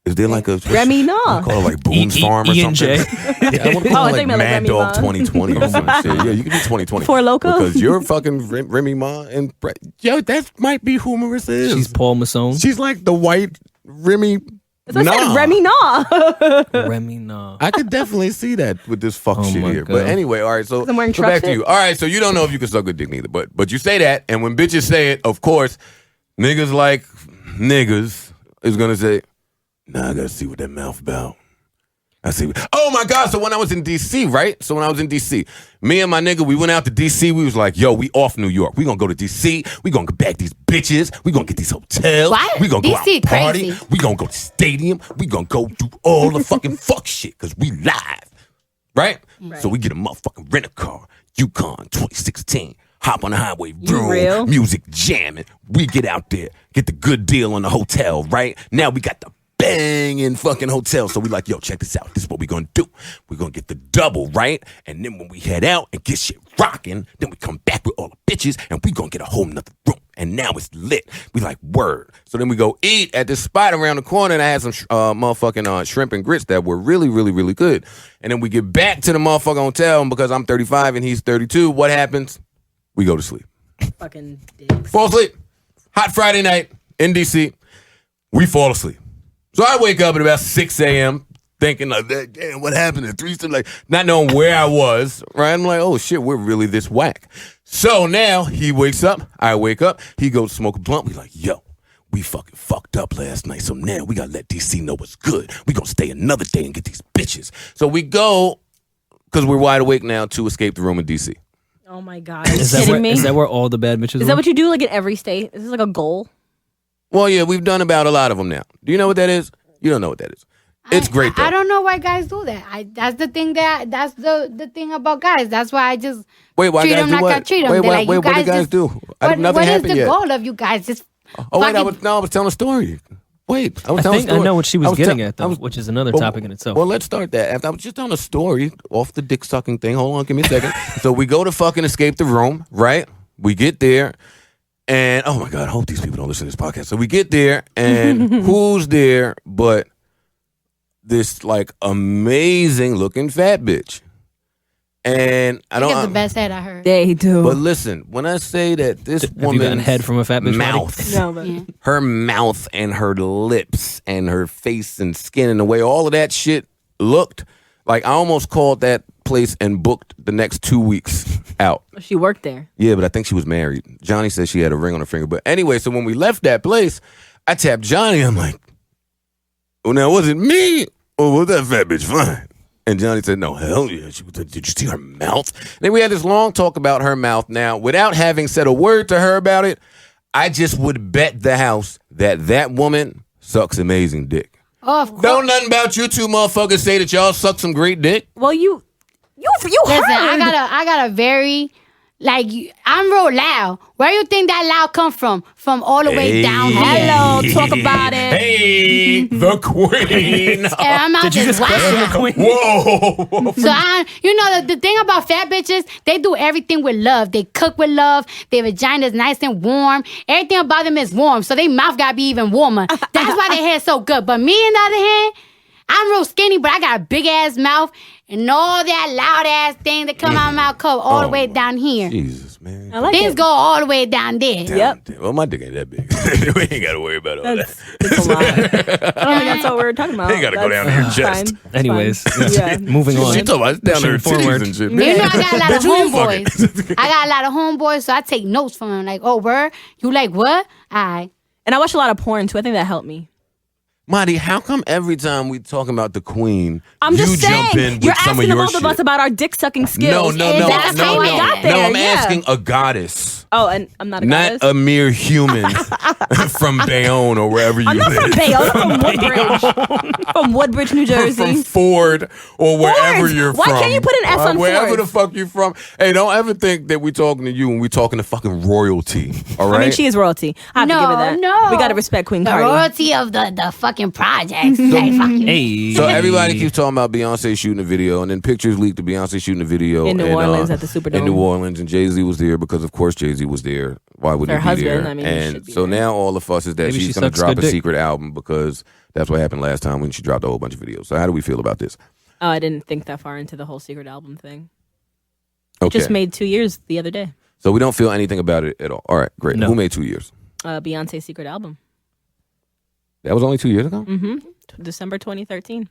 Is there like a Remy, no. I call it like Boone's Farm or E&J. something? Yeah, I want to Oh, call I it think like I meant Mad Remy Dog Ma. 2020 or some shit. Yeah, you can do 2020. Four Loko? Because you're fucking Remy Ma and yo, that might be who Marisa is. She's Paul Masson. She's like the white Remy. So I said Remy, nah. Remy, nah. I could definitely see that with this fuck shit my here. God. But anyway, all right, so I'm wearing go back truck to you. All right, so you don't know if you can suck a dick neither, but you say that, and when bitches say it, of course, niggas like niggas is gonna say, nah, I gotta see what that mouth about. I see. Oh my God! So when I was in DC, right? So when I was in DC, me and my nigga, we went out to DC. We was like, "Yo, we off New York. We gonna go to DC. We gonna get back these bitches. We gonna get these hotels. What? We gonna go out DC and party. crazy. We gonna go to the stadium. We gonna go do all the fucking fuck shit because we live, right? So we get a motherfucking rent a car, Yukon 2016. Hop on the highway, vroom, real? music jamming. We get out there, get the good deal on the hotel, right? Now we got the banging fucking hotel. So we like, yo, check this out. This is what we gonna do. We're gonna get the double, right? And then when we head out and get shit rocking, then we come back with all the bitches and we gonna get a whole nother room. And now it's lit. We like, word. So then we go eat at this spot around the corner and I had some motherfucking shrimp and grits that were really, really, really good. And then we get back to the motherfucking hotel and because I'm 35 and he's 32, what happens? We go to sleep. Fucking dicks. Fall asleep. Hot Friday night in DC. We fall asleep. So I wake up at about 6 a.m. thinking like, damn, what happened at 3? Like, not knowing where I was, right? I'm like, oh shit, we're really this whack. So now he wakes up, I wake up, he goes smoke a blunt. We like, yo, we fucking fucked up last night. So now we gotta let DC know what's good. We gonna stay another day and get these bitches. So we go, because we're wide awake now, to escape the room in DC. Oh my God. Are you Is that, kidding where, me? is that where all the bad bitches Is that what you do like in every state? Is this like a goal? Well, yeah, we've done about a lot of them now. Do you know what that is? You don't know what that is. It's great though. I don't know why guys do that. That's the thing that's the thing about guys. That's why I just Wait, why treat guys them do like what? I treat them. Wait, They're wait, like, wait, you what do guys just- do? What, Nothing what is happened the yet. goal of you guys? Just Oh wait, I fucking- was telling a story. Wait, I was I telling think a I story. know what she was getting tell- at, though, I was- which is another well, topic in itself. Well, let's start that. I was just telling a story off the dick sucking thing. Hold on, give me a second. So we go to fucking escape the room, right? We get there, and oh my God, I hope these people don't listen to this podcast. So we get there, and who's there but this like amazing looking fat bitch? And I They don't. give the best head I heard. They do. But listen, when I say that this Have you gotten woman's head from a fat bitch, mouth, no, but Yeah. her mouth and her lips and her face and skin and the way all of that shit looked, like I almost called that place and booked the next 2 weeks out. she worked there. Yeah, but I think she was married. Johnny said she had a ring on her finger. But anyway, so when we left that place, I tapped Johnny. I'm like, well, now was it me or was that fat bitch fine? And Johnny said, no, hell yeah. Did you see her mouth? Then we had this long talk about her mouth. Now, without having said a word to her about it, I just would bet the house that woman sucks amazing dick. Oh, of course. Don't nothing about you two motherfuckers say that y'all suck some great dick. Well, you Listen, heard. I got a very like I'm real loud. Where you think that loud come from? From all the way down here. Hello, talk about it. Hey, the queen. And I'm out Did you just just question wild. the queen? Whoa. So you know the thing about fat bitches, they do everything with love. They cook with love. Their vagina is nice and warm. Everything about them is warm. So their mouth gotta be even warmer. That's why their hair's so good. But me, on the other hand, I'm real skinny, but I got a big ass mouth and all that loud ass thing that come out of my mouth come all the way down here. Jesus, man. I like Things it. go all the way down there. Yep. Well, my dick ain't that big. We ain't got to worry about all that. It's a lot. I don't think that's what we were talking about. They gotta go down to your chest. Fine. Anyways, Yeah. moving on. She talking about down there Pushing titties forward. and shit. You know, I got a lot of Bitch, who you fucking? homeboys. I got a lot of homeboys, so I take notes from them. Like, oh, word? You like what? All right. And I watch a lot of porn too. I think that helped me. Marty, how come every time we talking about the queen, I'm you just saying, jump in with you're some of asking your both shit? of us about our dick sucking skills. No, That's how I got there. No, I'm yeah. asking a goddess. Oh, and I'm not a goddess. Not a mere human from Bayonne or wherever you I'm not from live. Bayonne. I'm from Woodbridge. From Woodbridge, New Jersey. From Ford or wherever you're Why from. can't you put an S on Wherever Ford? the fuck you from. Hey, don't ever think that we talking to you when we talking to fucking royalty. All right? I mean, she is royalty. I have to give her that. No. We got to respect Queen The Cardi. royalty of the fucking projects. Like, fucking Hey. So everybody keeps talking about Beyonce shooting a video, and then pictures leaked of Beyonce shooting a video In New Orleans at the Superdome. In New Orleans, and Jay-Z was there because, of course, Jay-Z was there. Why would Her he be there? husband, I mean, he and should be so there. now all the fuss is that Maybe she's she going to sucks drop good a dick. secret album because that's what happened last time when she dropped a whole bunch of videos. So how do we feel about this? Oh, I didn't think that far into the whole secret album thing. Okay. Just made 2 years the other day. So we don't feel anything about it at all. All right, great. No. Who made 2 years? Beyonce's secret album. That was only 2 years ago? Mm-hmm. December 2013.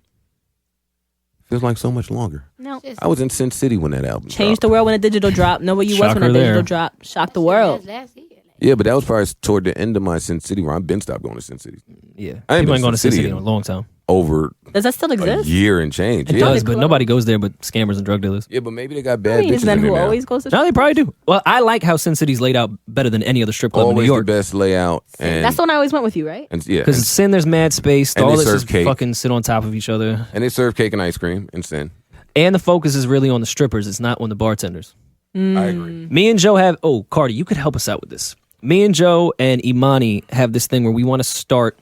Feels like so much longer. No. I was in Sin City when that album Changed the dropped. world when a digital drop. Know where you was when Shocker a digital there. drop. Shocked the world. last year. Yeah, but that was probably toward the end of my Sin City where I've been stopped going to Sin City. Yeah. I ain't People been ain't going to to Sin City City in a in- long time. Over Does that still a exist? year and change. It Yeah. does, but nobody goes there but scammers and drug dealers. Yeah, but maybe they got I bad mean, bitches isn't that in there who now. always goes to? No, they probably do. Well, I like how Sin City's laid out better than any other strip club in New Always York. the best layout. And, That's the one I always went with you, right? and yeah, Because in Sin, there's mad space. And All they this serve is cake. fucking sit on top of each other. and they serve cake and ice cream in Sin. And the focus is really on the strippers. It's not on the bartenders. I agree. Me and Joe have... Oh, Cardi, you could help us out with this. Me and Joe and Imani have this thing where we want to start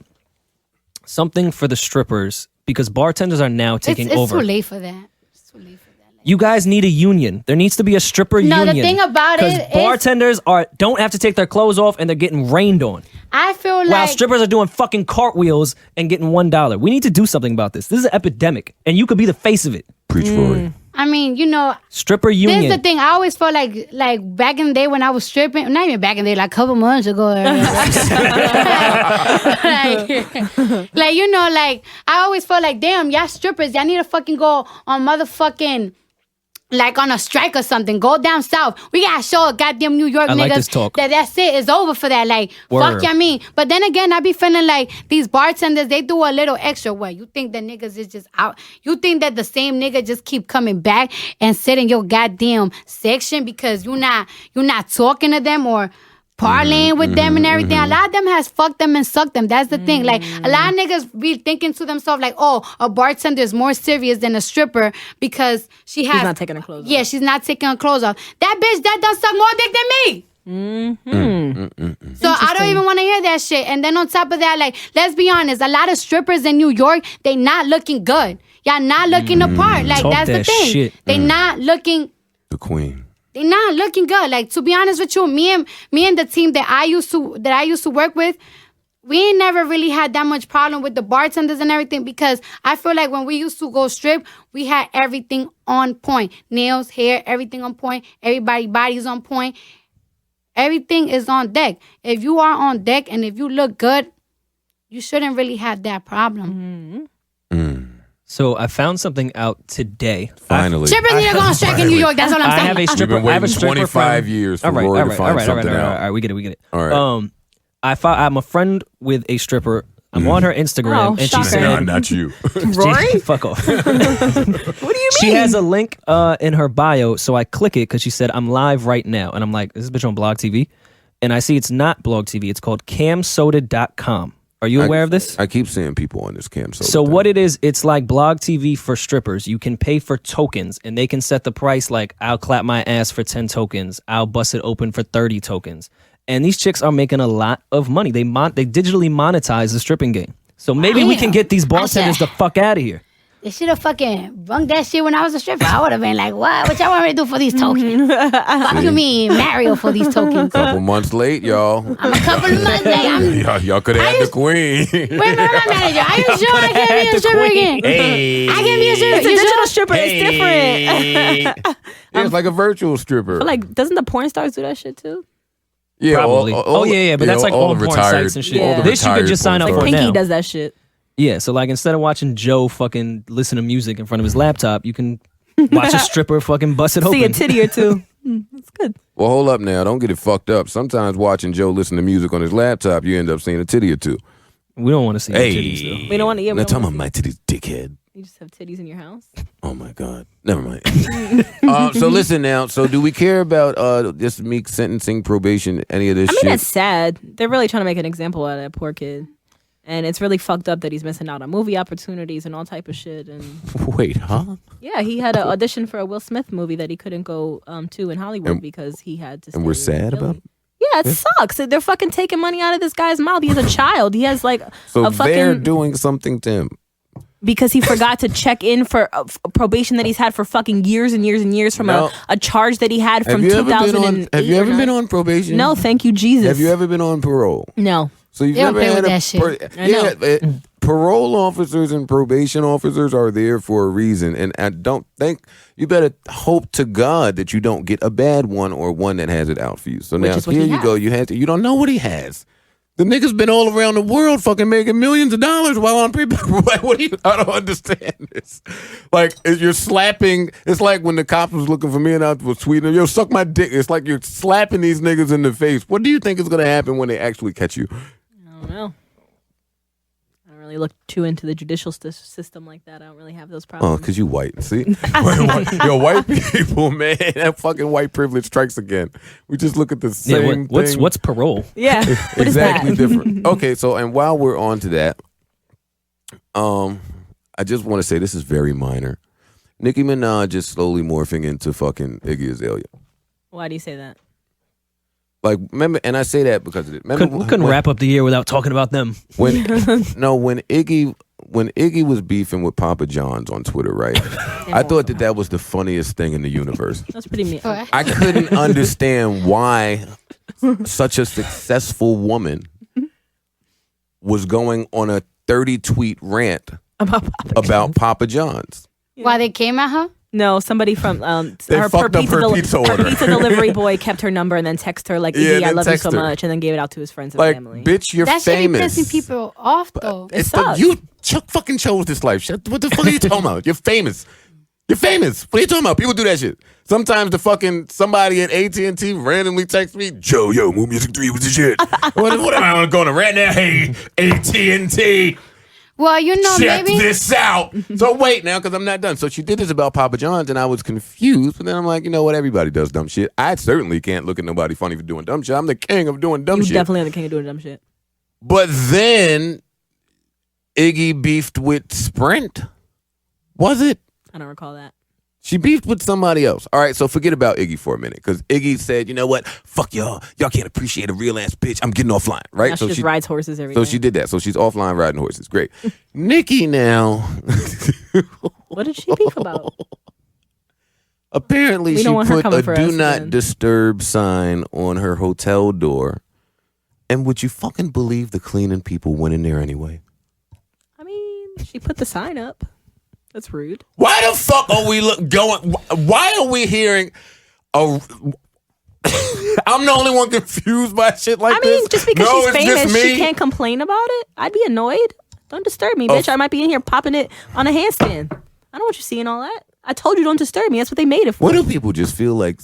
something for the strippers because bartenders are now taking It's over. too late for that. It's too late for that. You guys need a union. There needs to be a stripper union. No, the thing about it because is- bartenders don't have to take their clothes off and they're getting rained on. I feel While like strippers are doing fucking cartwheels and getting $1. We need to do something about this. This is an epidemic, and you could be the face of it. Preach, Rory. I mean, you know, Stripper this union. is the thing. I always felt like back in the day when I was stripping, not even back in the day, like a couple months ago. like, you know, like I always felt like, damn, y'all strippers, y'all need to fucking go on motherfucking like on a strike or something. Go down south. We gotta show a goddamn New York I niggas like this talk. that's it. It's over for that. Like, Word. fuck you, I mean. But then again, I be feeling like these bartenders, they do a little extra. What, you think that niggas is just out? You think that the same nigga just keep coming back and sit in your goddamn section because you're not talking to them or parlaying with them and everything. A lot of them has fucked them and sucked them. That's the thing. Like, a lot of niggas be thinking to themselves like, oh, a bartender is more serious than a stripper because she's not taking her clothes off. Yeah, she's not taking her clothes off. That bitch that done suck more dick than me. So I don't even want to hear that shit. And then on top of that, like, let's be honest, a lot of strippers in New York, they not looking good. Y'all not looking the part. Like, Talk that's the that thing. shit. They not looking... The queen. They're not looking good. Like, to be honest with you, me and the team that I used to work with, we ain't never really had that much problem with the bartenders and everything because I feel like when we used to go strip, we had everything on point. Nails, hair, everything on point. Everybody body's on point. Everything is on deck. If you are on deck and if you look good, you shouldn't really have that problem. So I found something out today. Finally. Strippers need to go on strike in New York. That's what I'm I saying. have a You've stripper. been I have a waiting stripper 25 friend. years for All right, Rory all to right, find all right, something all right, out. all right, we get it. All right. I'm a friend with a stripper. I'm on her Instagram, Oh, and she shocker. said, Nah, not you. Rory? "Fuck off." What do you mean? She has a link in her bio, so I click it because she said, "I'm live right now," and I'm like, "Is this bitch on Blog TV?" And I see it's not Blog TV. It's called camsoda.com. Are you aware of this? I keep seeing people on this cam. So what it is, it's like Blog TV for strippers. You can pay for tokens, and they can set the price like, I'll clap my ass for 10 tokens. I'll bust it open for 30 tokens. And these chicks are making a lot of money. They digitally monetize the stripping game. So maybe we can get these bartenders the fuck out of here. They should have fucking rung that shit when I was a stripper. I would have been like, what y'all want me to do for these tokens? Fuck you mean, Mario for these tokens? Couple months late, y'all. I'm a couple of months late. Y'all could have had the queen. Wait, my manager. Are you sure I can't be a stripper again? Hey. I can't be a stripper. It's a You digital sure? stripper. It's different. Yeah, it's like a virtual stripper. But like, doesn't the porn stars do that shit too? Yeah, Probably. But that's like all the porn sites and shit. Yeah. all the This you could just sign up Like for Pinky now. does that shit. Yeah, so like instead of watching Joe fucking listen to music in front of his laptop, you can watch a stripper fucking bust it open. See a titty or two. That's good. Well, hold up now. Don't get it fucked up. Sometimes watching Joe listen to music on his laptop, you end up seeing a titty or two. We don't want to see Hey. the titties though. We don't want to. Yeah, Now tell me my titties, dickhead. You just have titties in your house. Oh my God. Never mind. So listen now. So do we care about this Meek sentencing, probation, any of this I mean, shit? that's sad. They're really trying to make an example out of that poor kid. And it's really fucked up that he's missing out on movie opportunities and all type of shit. And Wait, huh? yeah, he had an audition for a Will Smith movie that he couldn't go to in Hollywood because he had to. And we're stay in sad Philly. about it? Yeah, it sucks. They're fucking taking money out of this guy's mouth. He has a child. He has like So a fucking they're doing something to him. because he forgot to check in for probation that he's had for fucking years and years and years from No. a charge that he had from Have you ever been 2008. on? Have you ever or been 9. on probation? No, thank you, Jesus. Have you ever been on parole? No. So you've They don't never play had with a that shit. I know. parole officers and probation officers are there for a reason, and I don't think you better hope to God that you don't get a bad one or one that has it out for you. So now is what here he you go. has. You had to. You don't know what he has. The nigga's been all around the world fucking making millions of dollars while on probation. Like, what do you? I don't understand this. Like, you're slapping. It's like when the cops was looking for me and I was tweeting, "Yo, suck my dick." It's like you're slapping these niggas in the face. What do you think is going to happen when they actually catch you? I don't know. I don't really look too into the judicial system like that. I don't really have those Oh, problems. because you white. See? Yo, white people, man. That fucking white privilege strikes again. We just look at the same thing. What's parole? Yeah. What is exactly that? different. Okay, so, and while we're on to that, I just want to say this is very minor. Nicki Minaj is slowly morphing into fucking Iggy Azalea. Why do you say that? Like, remember, and I say that because of it. Remember We couldn't wrap up the year without talking about them. when Iggy was beefing with Papa John's on Twitter, right? I thought that was the funniest thing in the universe. That's pretty mean. I couldn't understand why such a successful woman was going on a 30-tweet rant about Papa John's. Why they came at her? No, somebody from They her fucked up her pizza order. Her pizza delivery boy kept her number and then text her like, Yeah, Iggy, I then love you text so her. much, and then gave it out to his friends and Like, family. bitch, you're That famous. should be pissing people off, though. It sucks. You fucking chose this life. What the fuck are you talking about? You're famous. You're famous. What are you talking about? People do that shit. Sometimes the fucking somebody at AT&T randomly texts me, Joe, yo, Moon Music 3 was the shit. what am I going to rant now? Hey, AT&T. Well, you know, Check maybe this out. So wait now, because I'm not done. So she did this about Papa John's, and I was confused. But then I'm like, you know what? Everybody does dumb shit. I certainly can't look at nobody funny for doing dumb shit. I'm the king of doing dumb You shit. definitely are the king of doing dumb shit. But then Iggy beefed with Sprint. Was it? I don't recall that. She beefed with somebody else. All right, so forget about Iggy for a minute, because Iggy said, you know what? Fuck y'all. Y'all can't appreciate a real ass bitch. I'm getting offline, right? Now she just rides horses every So day. she did that. So she's offline riding horses. Great. Nicki now. What did she beef about? Apparently, We she don't want her put coming a for do us not again. disturb sign on her hotel door. And would you fucking believe the cleaning people went in there anyway? I mean, she put the sign up. That's rude. Why the fuck are we going? Why are we hearing a... I'm the only one confused by shit like I this. mean, just because No, she's it's just famous, me. she can't complain about it. I'd be annoyed. Don't disturb me, bitch. I might be in here popping it on a handstand. I don't want you seeing all that. I told you don't disturb me. That's what they made it for. What do people just feel like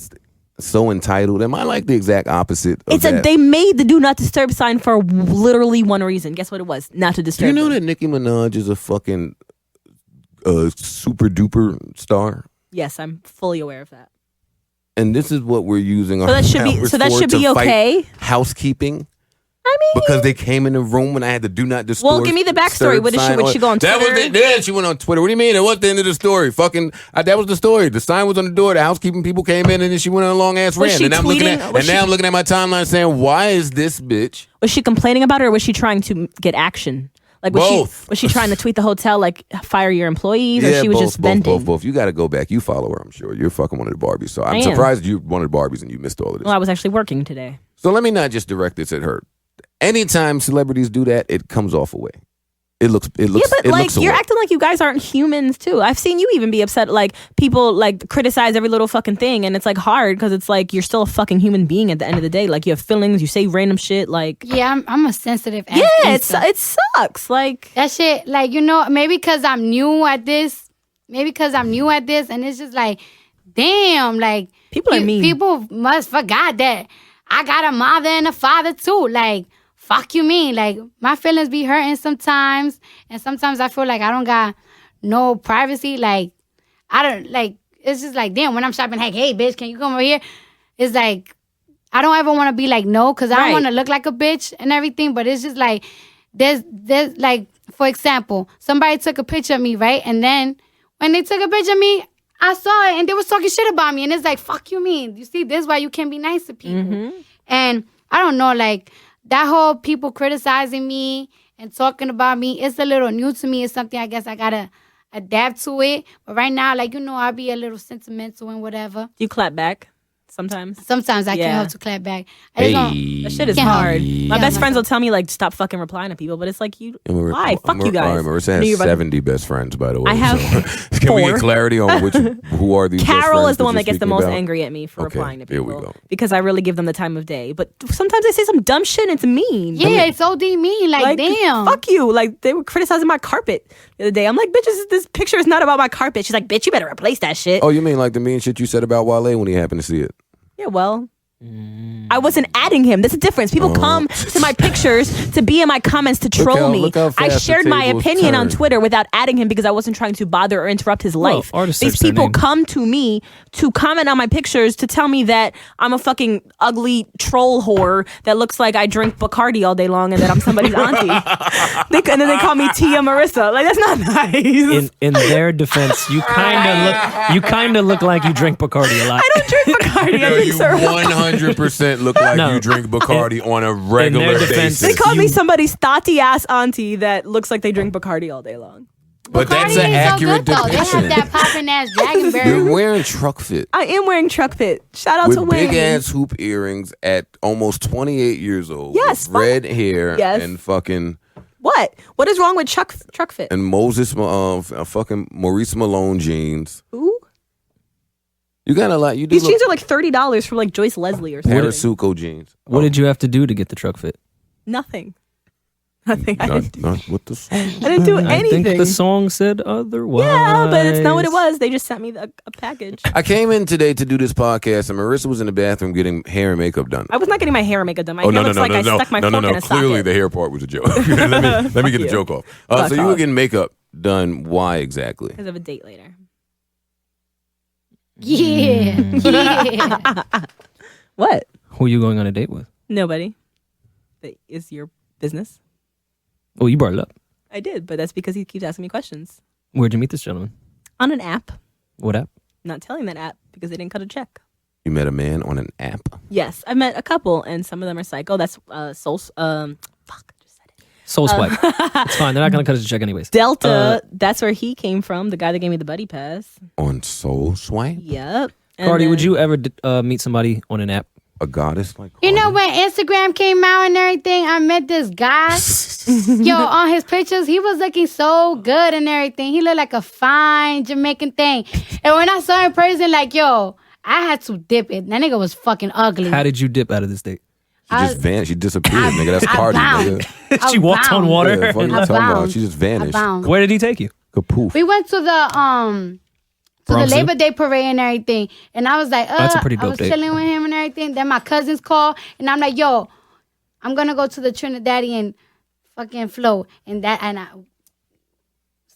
so entitled? Am I like the exact opposite of that? They made the do not disturb sign for literally one reason. Guess what it was? Not to Do disturb you know them. that Nicki Minaj is a fucking super duper star? Yes, I'm fully aware of that. And this is what we're using. So that should be okay. Housekeeping. I mean, Because they came in the room when I had to do not disturb. Well, give me the backstory. What did she? Would she go on Twitter? That was yeah, she went on Twitter. What do you mean? That was the end of the story. Fucking, that was the story. The sign was on the door. The housekeeping people came in, and then she went on a long ass Was rant. she And now tweeting? I'm looking at my timeline saying, why is this bitch? Was she complaining about it, or was she trying to get action? Like Both. was she trying to tweet the hotel like fire your employees, or she was just venting? Both. You got to go back. You follow her, I'm sure. You're fucking one of the Barbies. So I'm I am. surprised you one of the Barbies and you missed all of this. Well, I was actually working today. So let me not just direct this at her. Anytime celebrities do that, it comes off away. It looks. Yeah, but it like looks you're away. acting like you guys aren't humans too. I've seen you even be upset. Like people like criticize every little fucking thing, and it's like hard because it's like you're still a fucking human being at the end of the day. Like you have feelings, you say random shit. Like I'm a sensitive. yeah, it sucks. Like that shit. Like maybe because I'm new at this. Maybe because I'm new at this, and it's just like, damn, like people are mean. People must forgot that I got a mother and a father too. Like. Fuck you mean? Like, my feelings be hurting sometimes. And sometimes I feel like I don't got no privacy. Like, I don't, like, it's just like, damn, when I'm shopping, like, hey, bitch, can you come over here? It's like, I don't ever want to be like, no, because I don't want to look like a bitch and everything. But it's just like, there's like, for example, somebody took a picture of me, right? And then when they took a picture of me, I saw it and they was talking shit about me. And it's like, fuck you mean? You see, this is why you can't be nice to people. Mm-hmm. And I don't know, like, that whole people criticizing me and talking about me, it's a little new to me. It's something I guess I got to adapt to it. But right now, like, I'll be a little sentimental and whatever. You clap back sometimes? Sometimes I can't help to clap back. That shit is hard. My best friends will tell me, like, stop fucking replying to people. But it's like, why? Fuck you guys. Marissa has 70 best friends, by the way. I have Can we 4. get clarity on who are these best friends? Carol is the one you're that gets the speaking most about? angry at me for replying to people. Here we go. Because I really give them the time of day. But sometimes they say some dumb shit and it's mean. Yeah, it's OD mean. Like, damn. Fuck you. Like, they were criticizing my carpet the other day. I'm like, bitches, this picture is not about my carpet. She's like, bitch, you better replace that shit. Oh, you mean like the mean shit you said about Wale when he happened to see it? Yeah, well, I wasn't adding him. There's a difference. People come to my pictures to be in my comments to troll me. I shared my opinion on Twitter without adding him because I wasn't trying to bother or interrupt his life. These people come to me to comment on my pictures to tell me that I'm a fucking ugly troll whore that looks like I drink Bacardi all day long and that I'm somebody's auntie. And then they call me Tia Marissa. Like, that's not nice. In their defense, you kind of look like you drink Bacardi a lot. I don't drink Bacardi. I drink syrup. 100% look like you drink Bacardi on a regular basis. They call me somebody's thotty ass auntie that looks like they drink Bacardi all day long. But that's an accurate depiction. They have that popping ass dragonberry. You're wearing truck fit. I am wearing truck fit. Shout out to Wayne. With big ass hoop earrings at almost 28 years old. Yes. With red hair Yes. and fucking... What? What is wrong with truck fit? And fucking Marisa Malone jeans. Who? You got a lot. You do These jeans are like $30 from like Joyce Leslie or something. Parasuco jeans. What did you have to do to get the truck fit? Nothing. Nothing. Not what the song. I didn't do anything. I think the song said otherwise. Yeah, but it's not what it was. They just sent me a package. I came in today to do this podcast, and Marissa was in the bathroom getting hair and makeup done. I was not getting my hair and makeup done. My Oh, hair no. looks like I stuck my fork in a Clearly, socket. the hair part was a joke. let me get the joke off. So you were getting makeup done. Why exactly? Because of a date later. Yeah. What? Who are you going on a date with? Nobody. That is your business. Oh, you brought it up. I did, but that's because he keeps asking me questions. Where'd you meet this gentleman? On an app. What app? Not telling that app because they didn't cut a check. You met a man on an app? Yes, I met a couple, and some of them are psycho. That's Soul. Soul Swipe. It's fine. They're not going to cut us a check anyways. Delta. That's where he came from. The guy that gave me the buddy pass. On Soul Swipe? Yep. Cardi, would you ever meet somebody on an app? A goddess like You know, when Instagram came out and everything, I met this guy. Yo, on his pictures, he was looking so good and everything. He looked like a fine Jamaican thing. And when I saw him in person, like, yo, I had to dip it. That nigga was fucking ugly. How did you dip out of this date? She just vanished. She disappeared, nigga. That's Cardi, nigga. She walked on water. Yeah, fuck you talking about? She just vanished. Where did he take you? Kapoof. We went to the Labor Day parade and everything. And I was like, that's a pretty dope I was date. chilling with him and everything. Then my cousins called and I'm like, yo, I'm gonna go to the Trinidadian fucking flow and I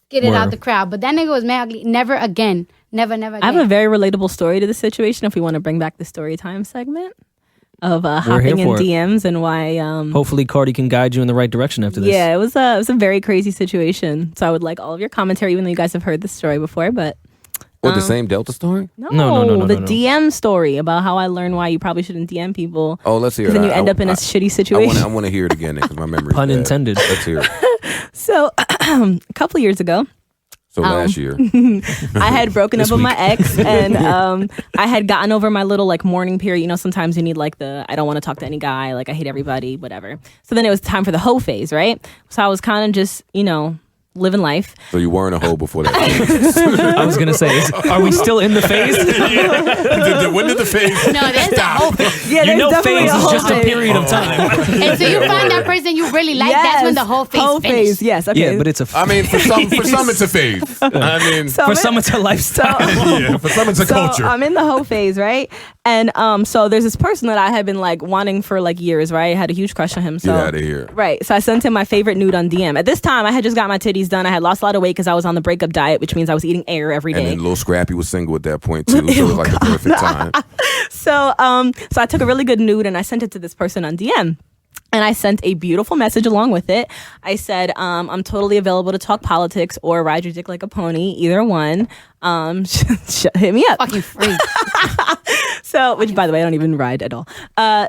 get it out the crowd. But that nigga was mad ugly. Never again. Never again. I have a very relatable story to the situation if we want to bring back the story time segment of hopping in DMs and why hopefully Cardi can guide you in the right direction after this. Yeah, it was a very crazy situation. So I would like all of your commentary, even though you guys have heard this story before, but What, the same Delta story? No. The DM story about how I learned why you probably shouldn't DM people. Oh, let's hear it. Because then you end up in a shitty situation. I want to hear it again because my memory. Pun intended. Let's hear it. So a couple of years ago, So last year, I had broken up with my ex, and I had gotten over my little like mourning period. You know, sometimes you need like the I don't want to talk to any guy, like I hate everybody, whatever. So then it was time for the hoe phase, right? So I was kind of just, you know, living life. so you weren't a hoe before that. I was gonna say, are we still in the phase? When did the phase? No, there's a whole phase. Yeah, You know, definitely phase a is hoe just a phase. period of time. And so you find that person you really like, that's when the whole phase Hoe finishes. phase, yes. Okay. Yeah, but it's a. I mean, for some it's a phase. I mean, So for I'm some, in- it's a lifestyle. yeah, for some it's a so culture. I'm in the hoe phase, right? And so there's this person that I had been like wanting for like years, right? I had a huge crush on him. So Get out of here. Right. So I sent him my favorite nude on DM. At this time, I had just got my titties done. I had lost a lot of weight because I was on the breakup diet, which means I was eating air every And day. then Lil Scrappy was single at that point too, so it was like the perfect time. So I took a really good nude and I sent it to this person on DM. And I sent a beautiful message along with it. I said, I'm totally available to talk politics or ride your dick like a pony, either one. Hit me up. Fucking free. So, which by the way, I don't even ride at all.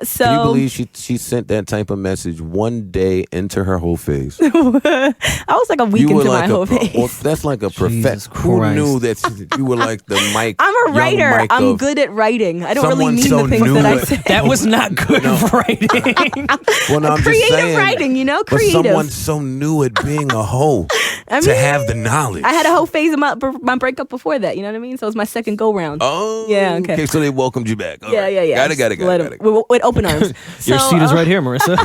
So Can you believe she sent that type of message one day into her whole phase? I was like a week into my whole phase. Well, that's like a Jesus professor. Who Christ. knew that you were like the Mike? I'm a young writer. Mike I'm of- good at writing. I don't really Someone mean so the things that I new say. That was not good writing. Well, no, I'm just Creative saying, writing, you know, But creative. someone so new at being a hoe I to mean, have the knowledge. I had a whole phase of my breakup before that. You know what I mean? So it was my second go round. Oh, Yeah, okay. So they welcomed you back. All Yeah, right. yeah, yeah. Got it. Let 'em- with open arms. Your So, seat is right here, Marissa.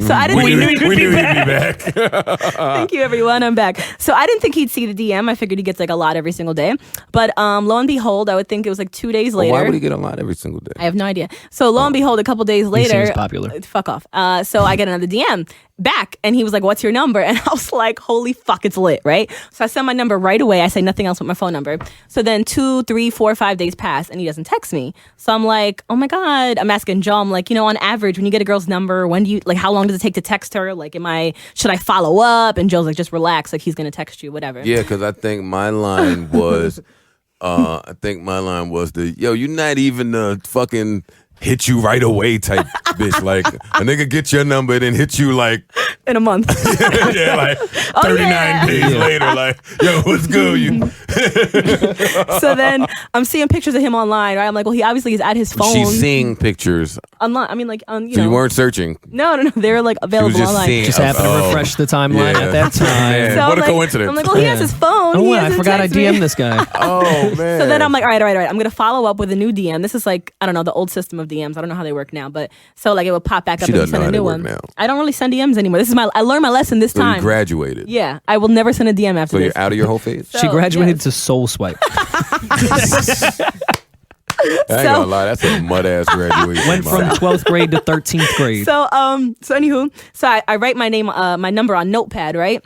So I didn't. We knew you'd be back. Thank you, everyone. I'm back. So I didn't think he'd see the DM. I figured he gets like a lot every single day. But lo and behold, I would think it was like 2 days later. Why would he get a lot every single day? I have no idea. So lo and behold, a couple days later, seems popular. Fuck off. So I get another DM back, and he was like, "What's your number?" And I was like, "Holy fuck, it's lit!" Right? So I send my number right away. I say nothing else with my phone number. So then 2, 3, 4, 5 days pass, and he doesn't text me. So I'm like, "Oh my god!" I'm asking Joe. I'm like, on average, when you get a girl's number, when do you like? How long does it take to text her? Like, should I follow up? And Joe's like, "Just relax. Like, he's gonna text you, whatever." Yeah, because I think my line was, yo, you're not even the fucking hit you right away type bitch. Like a nigga get your number, then hit you like In a month. yeah, like 39 days later. Like, yo, what's good? You? So then I'm seeing pictures of him online, right? I'm like, well, he obviously is at his phone. She's seeing pictures, online. I mean, like, so you weren't searching. No. They're like available just online. seeing- Just happened to refresh the timeline Yeah. at that time. Man, So what I'm a like- coincidence. I'm like, well, he has his phone. Oh, He wow, I hasn't forgot I texted me. DM'd this guy. Oh man. So then I'm like, all right. I'm gonna follow up with a new DM. This is like, I don't know, the old system of DMs. I don't know how they work now, but so like it would pop back up She and you doesn't send know a how they new work one. now. I don't really send DMs anymore. I learned my lesson this So you time. graduated. Yeah, I will never send a DM after So you're this. out of your whole phase. So, She graduated yes. to Soul Swipe. I ain't gonna lie, that's a mud ass graduation. Went from 12th grade to 13th grade. So anywho, I write my name, my number on Notepad, right?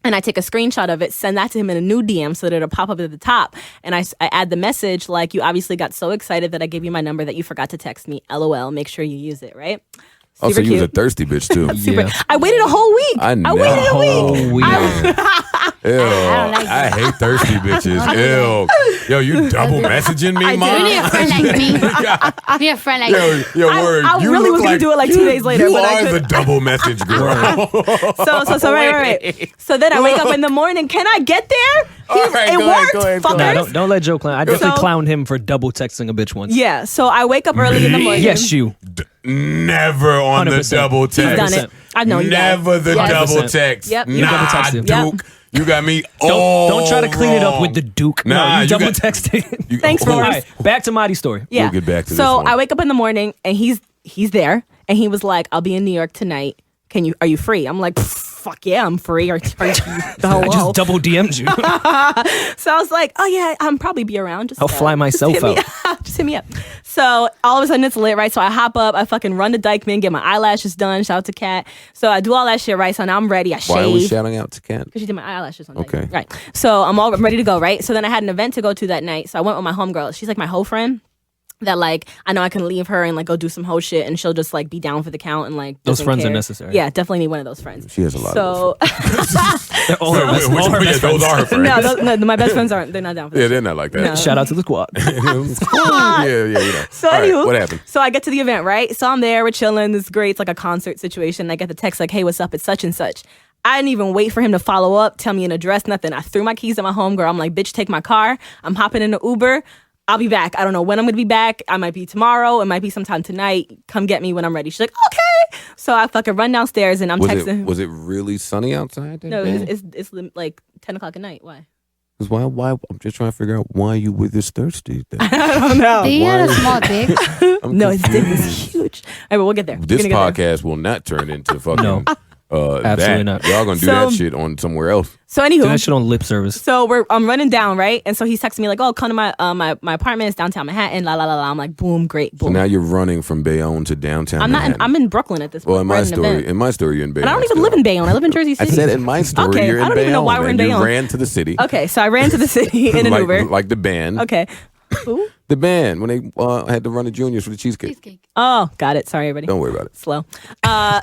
And I take a screenshot of it, send that to him in a new DM so that it'll pop up at the top. And I add the message like, you obviously got so excited that I gave you my number that you forgot to text me. LOL. Make sure you use it, right? Oh, so Super you was a cute. thirsty bitch too. Super. Yeah. I waited a whole week. I know. waited a week. Oh, weird. Ew, don't like I hate thirsty bitches. Ew. Yo, you double messaging me, I You need mom? a friend like me. You need a friend like me. Yo, word. I you really look was gonna like, do it like 2 days later, You but I are the couldn't. double message girl. So right. So then I wake up in the morning. Can I get there? All right, it go ahead, worked, go ahead, go fuckers. ahead. Nah, don't let Joe clown. I definitely So- clowned him for double texting a bitch once. Yeah. So I wake up early in the morning. Yes, you. Never on the 100%. double He's text. done it. I know he has. Never the Yes. double 100%. text. Yep. You Nah, double texted. Yep. Duke. You got me Don't try to clean it up wrong. with the Duke. Nah, No, you you double got- texted. You- Thanks, oh, Rory. All right, back to Marty's story. Yeah. We'll get back to this So one. I wake up in the morning and he's there and he was like, "I'll be in New York tonight. Are you free?" I'm like, "Fuck yeah, I'm free." Are you hello? Just double DM'd you. So I was like, "Oh yeah, I'll probably be around. Just I'll fly myself just hit me out." up. Just hit me up." So all of a sudden it's lit, right? So I hop up, I fucking run to Dykeman, get my eyelashes done. Shout out to Kat. So I do all that shit, right? So now I'm ready. I Why are we shave. shouting out to Kat? Because she did my eyelashes on Okay. Dykeman. Right. So I'm ready to go, right? So then I had an event to go to that night. So I went with my homegirl. She's like my whole friend. That like I know I can leave her and like go do some whole shit and she'll just like be down for the count and like Those doesn't friends are care. necessary. Yeah, definitely need one of those friends. She has a lot of those. So They're all her best, Which- all her yeah, best those friends. are her friends. no, my best friends aren't. They're not down for Yeah, that. they're not like that. No. Shout out to the squad. Yeah, you know. So All right, anywho, what happened? So I get to the event, right? So I'm there, we're chilling. This is great. It's like a concert situation. I get the text like, "Hey, what's up? It's such and such." I didn't even wait for him to follow up, tell me an address, nothing. I threw my keys at my homegirl. I'm like, bitch, take my car. I'm hopping in the Uber. I'll be back. I don't know when I'm going to be back. I might be tomorrow. It might be sometime tonight. Come get me when I'm ready. She's like, okay. So I fucking run downstairs and I'm texting. Was it really sunny outside? No, it's like 10 o'clock at night. Why? Because why? I'm just trying to figure out why you were this thirsty. I don't know. He had a small dick. No, his dick was huge. All right, but we'll get there. This podcast will not turn into fucking... No. Absolutely not. Y'all gonna do that shit on somewhere else. So anywho, do that shit on lip service. So I'm running down, right? And so he's texting me like, "Oh, come to my my apartment. It's downtown Manhattan." La la la la. I'm like, "Boom, great, boom." So now you're running from Bayonne to downtown. Manhattan. I'm in Brooklyn at this point. Well, in my story, you're in Bayonne. And I don't even live in Bayonne. I live in Jersey City. I said in my story, okay, you're in Bayonne. I don't even know why we're in Bayonne. You ran to the city. Okay, so I ran to the city in an Uber, like the band. Okay. Who? The band when they had to run the juniors for the cheesecake. Oh, got it. Sorry, everybody. Don't worry about it. Slow.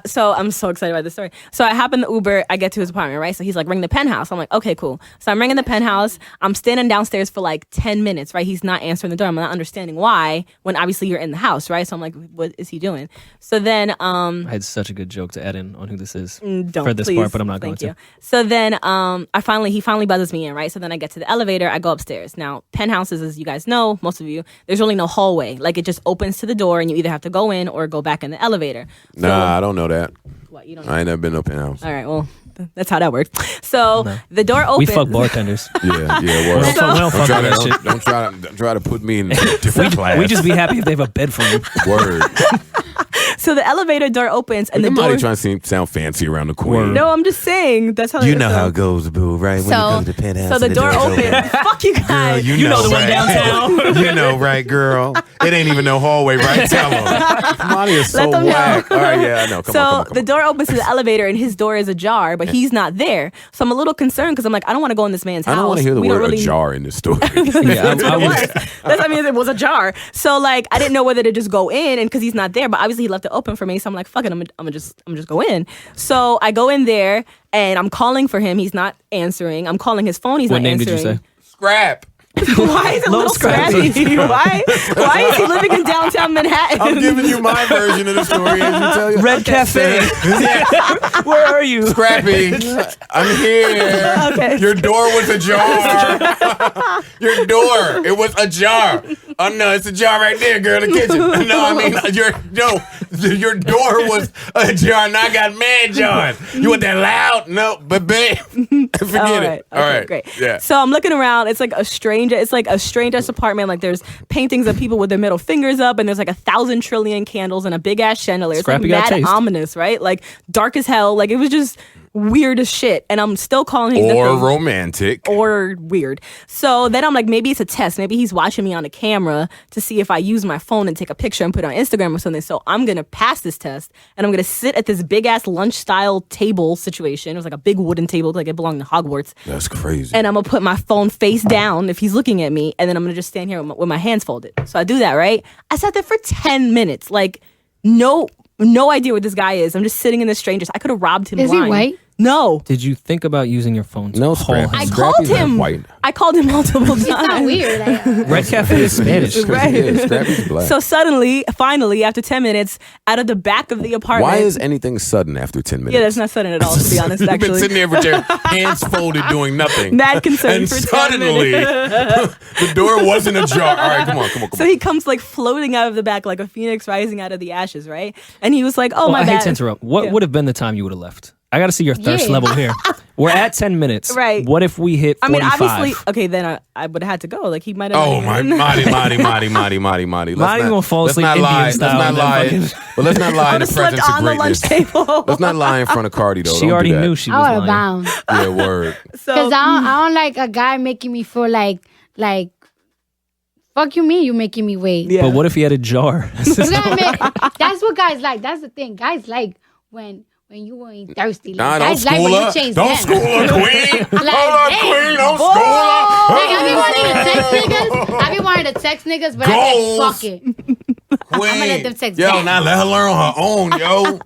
So I'm so excited about this story. So I hop in the Uber. I get to his apartment, right? So he's like, ring the penthouse. I'm like, okay, cool. So I'm ringing the penthouse. I'm standing downstairs for like 10 minutes, right? He's not answering the door. I'm not understanding why when obviously you're in the house, right? So I'm like, what is he doing? So then I had such a good joke to add in on who this is for this please, part, but I'm not going to. So then he finally buzzes me in, right? So then I get to the elevator. I go upstairs. Now, penthouses, as you guys know, most of you, there's really no hallway. Like it just opens to the door and you either have to go in or go back in the elevator. So, I don't know that. What, you don't I ain't never been up in house. All right, well, that's how that works. So the door opens. We fuck bartenders. Yeah. We don't fuck that shit. Don't try to put me in a different class. We just be happy if they have a bed for me. Word. So the elevator door opens and the door. Trying to sound fancy around the corner. No, I'm just saying that's how. You know how it goes, boo, right? When you go to the penthouse. So the door opens. Fuck you guys. Girl, you know the one downtown. You know, right, girl? It ain't even no hallway, right? Tell them. Monty is so whack. All right, yeah, I know. Come on. The door opens to the elevator and his door is ajar, but he's not there. So I'm a little concerned because I'm like, I don't want to go in this man's house. I don't want to hear the word ajar in this story. I mean, it was ajar. So like, I didn't know whether to just go in, and because he's not there, but obviously he left it open for me. So I'm like, fuck it, I'm gonna just go in. So I go in there and I'm calling for him. He's not answering. I'm calling his phone. He's not answering. What name did you say? Scrap. Why is it little scrappy? Why is he living in downtown Manhattan? I'm giving you my version of the story as you tell you. Red Cafe. Where are you? Scrappy. I'm here. Okay. Your door was ajar. Your door. It was ajar. Oh no, it's a jar right there, girl, in the kitchen. No, I mean your door was ajar and I got mad John. You want that loud? No, but babe. Forget it. All right. Great. Yeah. So I'm looking around. It's like a strange ass apartment. Like there's paintings of people with their middle fingers up, and there's like 1,000 trillion candles and a big ass chandelier. It's like mad ominous, right? Like dark as hell. Like it was just weird as shit. And I'm still calling him or romantic or weird. So then I'm like, maybe it's a test. Maybe he's watching me on a camera to see if I use my phone and take a picture and put it on Instagram or something. So I'm gonna pass this test and I'm gonna sit at this big ass lunch style table situation. It was like a big wooden table, like it belonged to Hogwarts. That's crazy. And I'm gonna put my phone face down if he's looking at me, and then I'm gonna just stand here with my hands folded. So I do that, right? I sat there for 10 minutes, like no idea what this guy is. I'm just sitting in this stranger's. I could have robbed him. Is he white? No. Did you think about using your phone to No, call him? I called him. I called him multiple times. It's not weird. Red Cafe is Spanish. Right. Yeah, Scrappy's black. So finally, after 10 minutes, out of the back of the apartment. Why is anything sudden after 10 minutes? Yeah, that's not sudden at all, to be honest, You've actually. been sitting there with your hands folded doing nothing. Mad concerned and for 10 suddenly, minutes. the door wasn't ajar. All right, come on. So he comes like floating out of the back like a phoenix rising out of the ashes, right? And he was like, my I bad. hate to interrupt. What would have been the time you would have left? I got to see your thirst level here. We're at 10 minutes. Right. What if we hit 45? I mean, obviously, okay, then I would have had to go. Like, he might have... Oh, my, Marty. Marty gonna fall asleep Indian Indian style. style. Let's not lie. But let's not lie in the slept presence of on the lunch greatness. table. Let's not lie in front of Cardi, though. She already knew she was I would have lying. bounced. Yeah, word. Because I don't like a guy making me feel like, fuck you mean you making me wait. Yeah. But what if he had a jar? That's what guys like. That's the thing. Guys like when you ain't thirsty. Like, Nah, guys like when you change Don't them. school her, queen. Hold Like, on, hey, queen. Don't school her. Like, I be wanting to text niggas, but Goals. I said, fuck it. Queen. I'ma let them text Yo, back. now let her learn on her own, yo.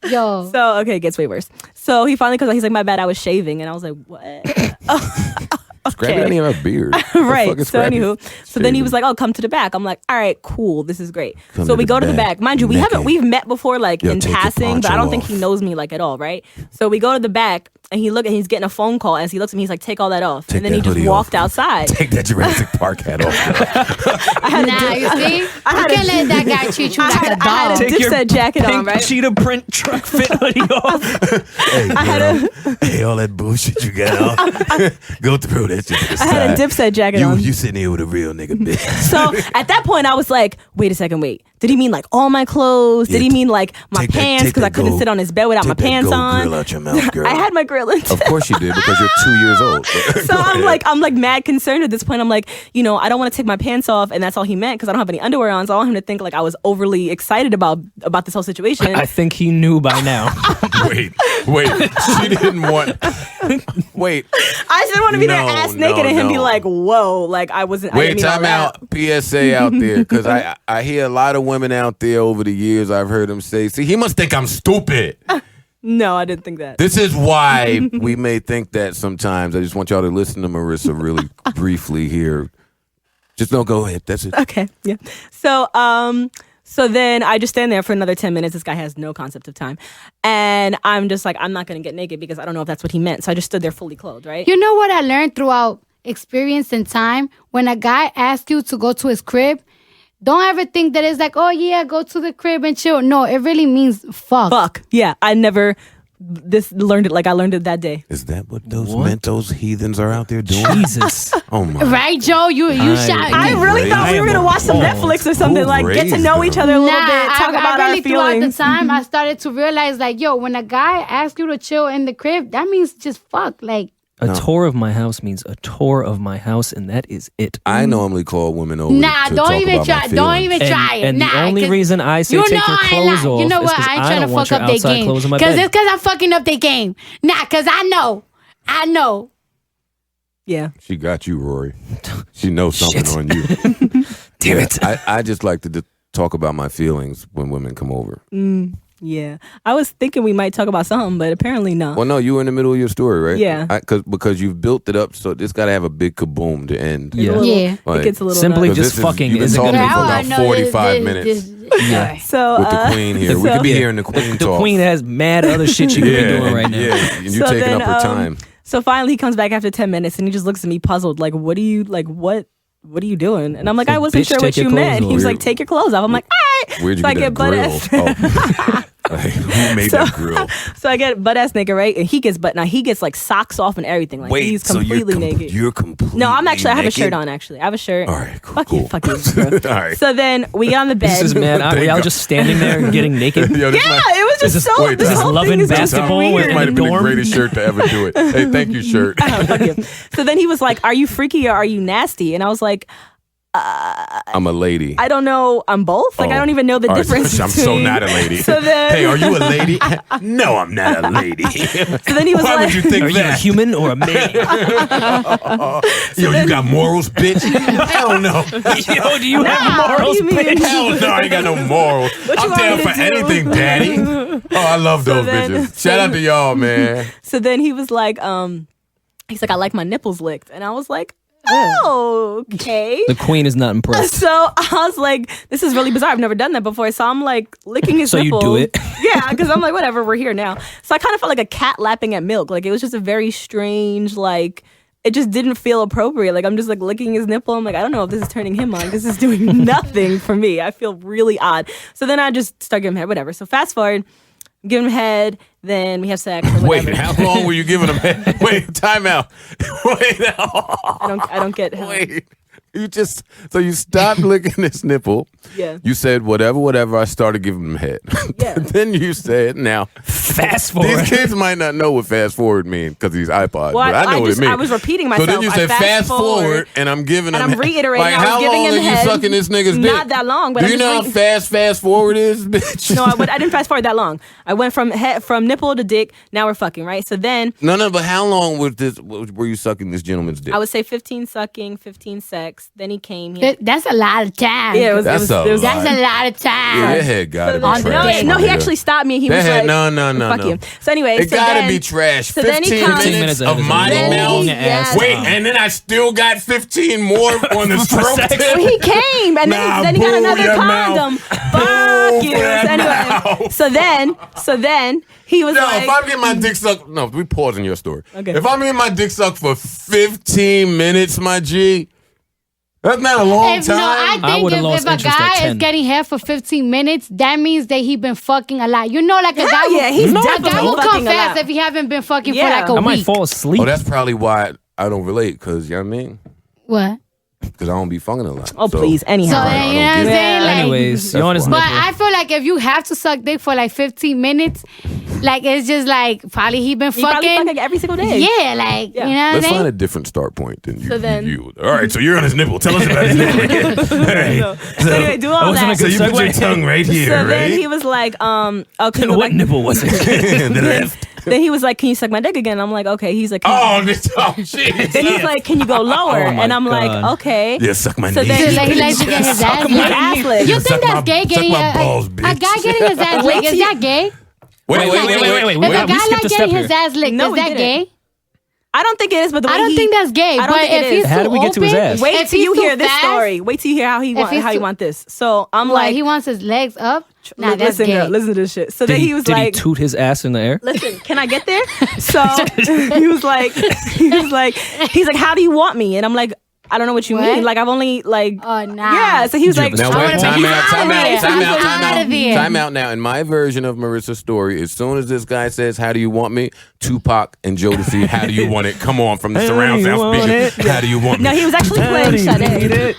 Yo. So, okay, it gets way worse. So he finally comes out. He's like, my bad, I was shaving. And I was like, what? Scrappy doesn't even have a beard. Right. So anywho, then he was like, "Oh, come to the back." I'm like, "All right, cool. This is great." So we go to the back. Mind you, we've met before, like in passing, but I don't think he knows me like at all, right? So we go to the back. and he's getting a phone call. As he looks at me, he's like, "Take all that off." Take and then he that just hoodie walked off. outside. Take that Jurassic Park hat off. You see? You can't let that guy treat you like a I had dog. a Dipset jacket pink on, right? cheetah print truck fit hoodie off. Hey, all that bullshit you got off. Go through that shit to the I had a side. Dipset jacket on. You sitting here with a real nigga bitch. So at that point, I was like, wait a second, wait. Did he mean like all my clothes? Did he mean like my pants? Because I couldn't sit on his bed without my pants on. Grill out your mouth, girl. I had my grill in. Of course you did, because you're 2 years old. So I'm like mad concerned at this point. I'm like, I don't want to take my pants off, and that's all he meant because I don't have any underwear on. So I want him to think like I was overly excited about this whole situation. I think he knew by now. Wait. She didn't want. Wait. I just didn't want to be there ass naked and him be like, whoa, like I wasn't. I Wait, didn't mean all time that. out. PSA out there, because I hear a lot of women out there over the years. I've heard them say, "See, he must think I'm stupid." No, I didn't think that. This is why we may think that sometimes. I just want y'all to listen to Marisa really briefly here. Just don't go ahead. That's it. Okay, yeah. So then I just stand there for another 10 minutes. This guy has no concept of time. And I'm just like, I'm not going to get naked because I don't know if that's what he meant. So I just stood there fully clothed, right? You know what I learned throughout experience and time? When a guy asks you to go to his crib, don't ever think that it's like, oh yeah, go to the crib and chill. No, it really means fuck. Fuck. Yeah, I never learned it like I learned it that day. Is that what those Mentos heathens are out there doing? Jesus. Oh my. Right, Joe? You shot. I really thought we were going to watch some Netflix or something, like get to know each other a little bit, talk about I really our feelings. throughout the time, I started to realize like, yo, when a guy asks you to chill in the crib, that means just fuck. Like, A tour of my house means a tour of my house, and that is it. I normally call women over. nah, to don't talk even about try. my Don't feelings. even try it. And nah, the only 'cause reason I say you take know your I ain't clothes lying. off You know is what? because I ain't I trying don't to want fuck your up their outside game. clothes in my Because bed. it's because I'm fucking up their game. Nah, because I know. Yeah. She got you, Rory. She knows something on you. Damn it. I just like to talk about my feelings when women come over. Yeah. I was thinking we might talk about something, but apparently no. Well, no, you were in the middle of your story, right? Yeah. Because you've built it up, so it's got to have a big kaboom to end. It's a Yeah. little- Yeah. Like, It gets a little Simply nuts. just fucking You've been isn't talking gonna for be about Now I know 45 minutes yeah. So, with the queen here. We could be hearing the queen The talk. queen has mad other shit she could be doing right now. Yeah, and you're So taking then, up her time. So finally he comes back after 10 minutes and he just looks at me puzzled, like, what are you doing? And I'm like, I wasn't bitch, sure what take your you meant. clothes He was off. like, take your clothes off. I'm like, all right. Where'd you So I get get that grill? butt ass. Like, who made that grill? So I get butt ass naked, right? And he gets like socks off and everything. Like he's completely naked. You're completely No, I have a naked? shirt on actually. I have a shirt. All right, cool. Fuck you, bro. All right. So then we get on the bed. This is mad. Are y'all just standing there and getting naked? Yo, this yeah, might- it was just so. wait, This this whole loving thing is just basketball weird. with- This might have been the dorm? greatest shirt to ever do it. Hey, thank you, shirt. Fuck you. So then he was like, "Are you freaky or are you nasty?" And I was like, I'm a lady. I don't know. I'm both. Like I don't even know the All right, difference. I'm so between- not a lady. So then, Hey, are you a lady? No, I'm not a lady. so then he was Why like, would you think Are you a that? human or a man? Yo, you got morals, bitch? Hell no. Yo, do you Nah, have what do morals, you mean? bitch? Hell no, I ain't got no morals. What you I'm want down me for to do? anything, daddy. Oh, I love those then- bitches. Shout out to y'all, man. So then he was like, he's like, I like my nipples licked, and I was like, oh, okay. The queen is not impressed. So I was like, this is really bizarre. I've never done that before. So I'm like licking his So you nipples. do it? Yeah, because I'm like, whatever, we're here now. So I kind of felt like a cat lapping at milk. Like it was just a very strange, like, it just didn't feel appropriate. Like I'm just like licking his nipple. I'm like, I don't know if this is turning him on. This is doing nothing for me. I feel really odd. So then I just start giving him head, whatever. So fast forward, give him head, then we have sex. Or Wait, whatever. how long were you giving them head? Wait, time out. Wait, I don't get how. wait. So you stopped licking his nipple. Yeah. You said whatever. I started giving him head. Yeah. Then you said, now, Fast forward. these kids might not know what fast forward means because these iPods, Well, but I know what it means. I was repeating So myself. then you I said fast forward, forward, and I'm giving him and I'm head. reiterating, Like, I was how giving long him are you head. sucking this nigga's dick? Not that long, but Do I'm you just know how fast forward is, bitch? No, I didn't fast forward that long. I went from nipple to dick. Now we're fucking, right? So then No, but how long were you sucking this gentleman's dick? I would say 15 sucking, 15 sex. Then he came. He That's a lot of time. yeah, it was That's a a That's a lot of time. Yeah, that head gotta be trash. No, he actually stopped me. And he was like, no. fuck you. So anyway, It gotta be trash. So then he 15 comes, minutes of my mouth. Yes. Wait, and then I still got 15 more on the stroke tip. So he came, and then he got another condom. Fuck you. Anyway, so then he was like, if I'm getting my dick sucked, no, we pausing your story. Okay. If I'm getting my dick sucked for 15 minutes, my G, that's not a long time. I think if a guy is getting head for 15 minutes, that means that he been fucking a lot. You know, like a guy will come fast if he haven't been fucking for like a week. I might fall asleep. Oh, that's probably why I don't relate, because, you know what I mean? What? Because I don't be fucking a lot. Oh, please. Anyhow. So, you know what I'm saying? Like, anyways, you on his but nipple. I feel like if you have to suck dick for like 15 minutes, like it's just like probably he been fucking every single day. Yeah, like you know what I Let's mean? find a different start point than you. So then- you. All right, so you're on his nipple. Tell us about his nipple again. So anyway, do all that. So you put your tongue right here, So right? then he was like, okay. What nipple was it? The left. Then he was like, can you suck my dick again? I'm like, okay. He's like, jeez. then he's like, can you go lower? Oh, my and I'm God. like, okay. Yeah, suck my So knees. then Like he likes to get his ass licked. You think that's gay? Getting my balls, a bitch. guy getting his ass licked is that gay? Wait. If a We guy skipped like a step getting his here. ass licked, No, is we that didn't. gay? I don't think it is, but the way I don't think that's gay. I don't But think it if is. he's How too did we get to his open, ass? Wait if till you he's hear too this fast, story. Wait till you hear how he he's want this. So I'm Like like, he wants his legs up. Nah, that's listen, gay. girl, listen to this shit. So then he was did like, he toot his ass in the air? listen, can I get there? So he was like, how do you want me? And I'm like, I don't know what you mean. Like I've only like, Oh nah. yeah. So he was like, Now I wait, wanna time be out. out of here. Time out now. In my version of Marissa's story, as soon as this guy says, "How do you want me?" Tupac and Jodeci, "How do you want it?" Come on from the surround sound speaker. How do you want me? no, he was actually playing Sade.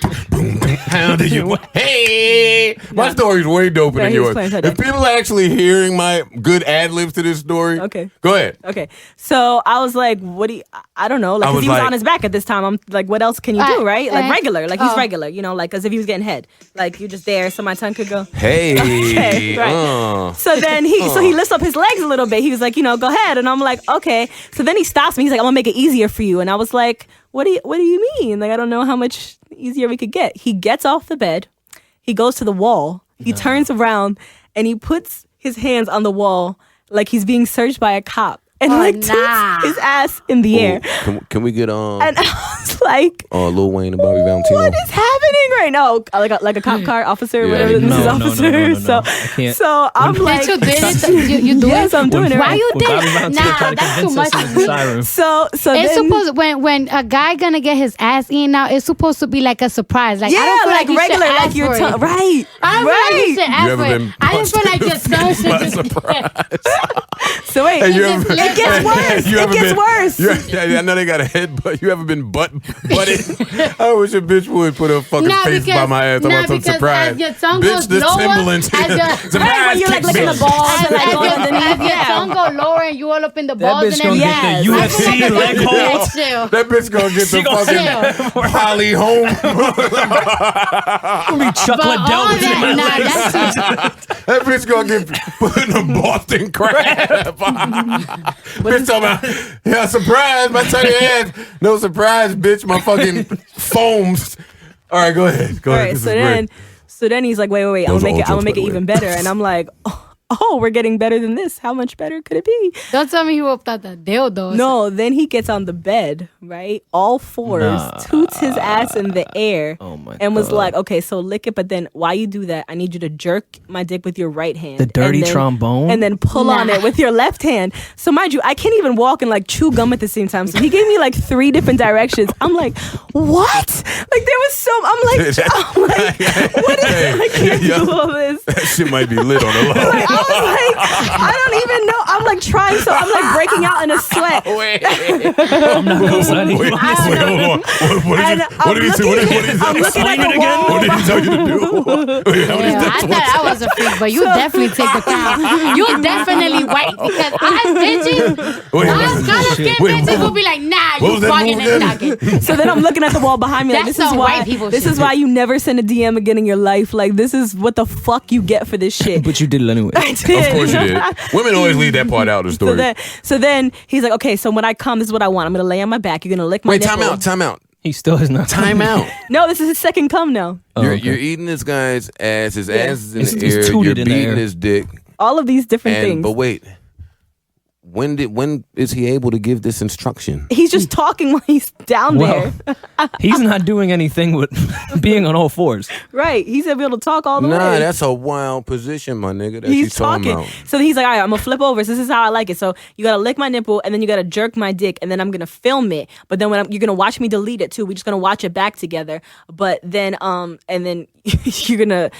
How do you want? Hey, my story's way doper than he was yours. playing Sade. If people are actually hearing my good ad libs to this story, Okay. go ahead. Okay, so I was like, "What do you?" I don't know, like, I because was he was like- on his back at this time. I'm like, "What else can you do?" Right? Like regular, like he's Oh. regular, you know, like as if he was getting head. Like you're just there, so my tongue could go. Hey, Okay, right. So then he lifts up his legs a little bit. He was like, go ahead, and I'm like, okay. So then he stops me. He's like, I'm gonna make it easier for you, and I was like, what do you mean? Like I don't know how much easier we could get. He gets off the bed. He goes to the wall. He turns around and he puts his hands on the wall like he's being searched by a cop. And toots his ass in the air. Can we get And I was like, Lil Wayne and Bobby Valentino? what is happening right now? Like a cop car officer, Yeah. whatever this is officer. No. I can't. So I'm like, You did it. You do yes, it. I'm doing it. Why Right. you When Bobby think? Valentino Nah, tried to that's too convince much. us in the siren. So It's then, supposed when a guy gonna get his ass eaten out, it's supposed to be like a surprise. Like I don't feel like you should regular, ask like your for tongue, it. right? I don't feel like you should ask ever for it. been I didn't feel like your tongue should by just surprise? So wait, Hey, It gets worse. It gets worse. I know they got a head, but you ever been butted? I wish a bitch would put a fucking face by my ass. I want some surprise. As your tongue Bitch, goes this lower, Timberland's as here. your, Surprise, Right, when you're like kick, licking the bitch. balls and like going as underneath. your tongue go lower and you all up in the balls bitch and gonna everything. get the I feel UFC like leg that's hold. chill. That bitch gonna get the fucking Holly home. Chuck But Liddell all between my that, legs. That bitch gonna get put in a Boston crab. Bitch talking about, yeah, surprise, my tiny ass. No surprise, bitch, my fucking foams. All right, go ahead. Go All ahead. right, This so is great. then he's like, wait, I'm Those gonna are make all it jokes, by the even way. better, and I'm like, oh, we're getting better than this. How much better could it be? Don't tell me he whipped out the dildo. No, then he gets on the bed, right? All fours, toots his ass in the air, Oh my and was God. like, okay, so lick it, but then while you do that, I need you to jerk my dick with your right hand. The dirty and then- trombone? And then pull on it with your left hand. So mind you, I can't even walk and like chew gum at the same time. So he gave me like 3 different directions. I'm like, what? Like there was I'm like, what is I can't do all this. That shit might be lit on the low. Like, I was like, I don't even know. I'm like trying, so I'm like breaking out in a sweat. Wait, I'm not gonna say wait, anything. hold on. What did he say? What did he say? I'm looking at Explain it the again. wall. What did he tell you to do? Wait, how many Yeah, I steps thought I was a freak, but you definitely take the count. You definitely white because us bitches, us color skin bitches will be like, nah, what you was that fucking move and again? sucking. So then I'm looking at the wall behind me. Like, That's this is some why. white people This shit. is why you never send a DM again in your life. Like this is what the fuck you get for this shit. But you did it anyway. I did. Of course you did. Women always leave that part out of the story. So then he's like, okay, so when I come, this is what I want. I'm gonna lay on my back. You're gonna lick my Wait, nipple. time out. He still has not. Time out. No, this is his second cum now. You're eating this guy's ass. His ass is in the air. It's You're tooted in the beating air. his dick. All of these different things. But wait. When is he able to give this instruction? He's just talking while he's down there. He's not doing anything with being on all fours. Right. He's able to talk all the way. Nah, that's a wild position, my nigga. That He's talking talking. about. So he's like, all right, I'm going to flip over. So this is how I like it. So you got to lick my nipple and then you got to jerk my dick and then I'm going to film it. But then you're going to watch me delete it too. We're just going to watch it back together. But then, and then you're going to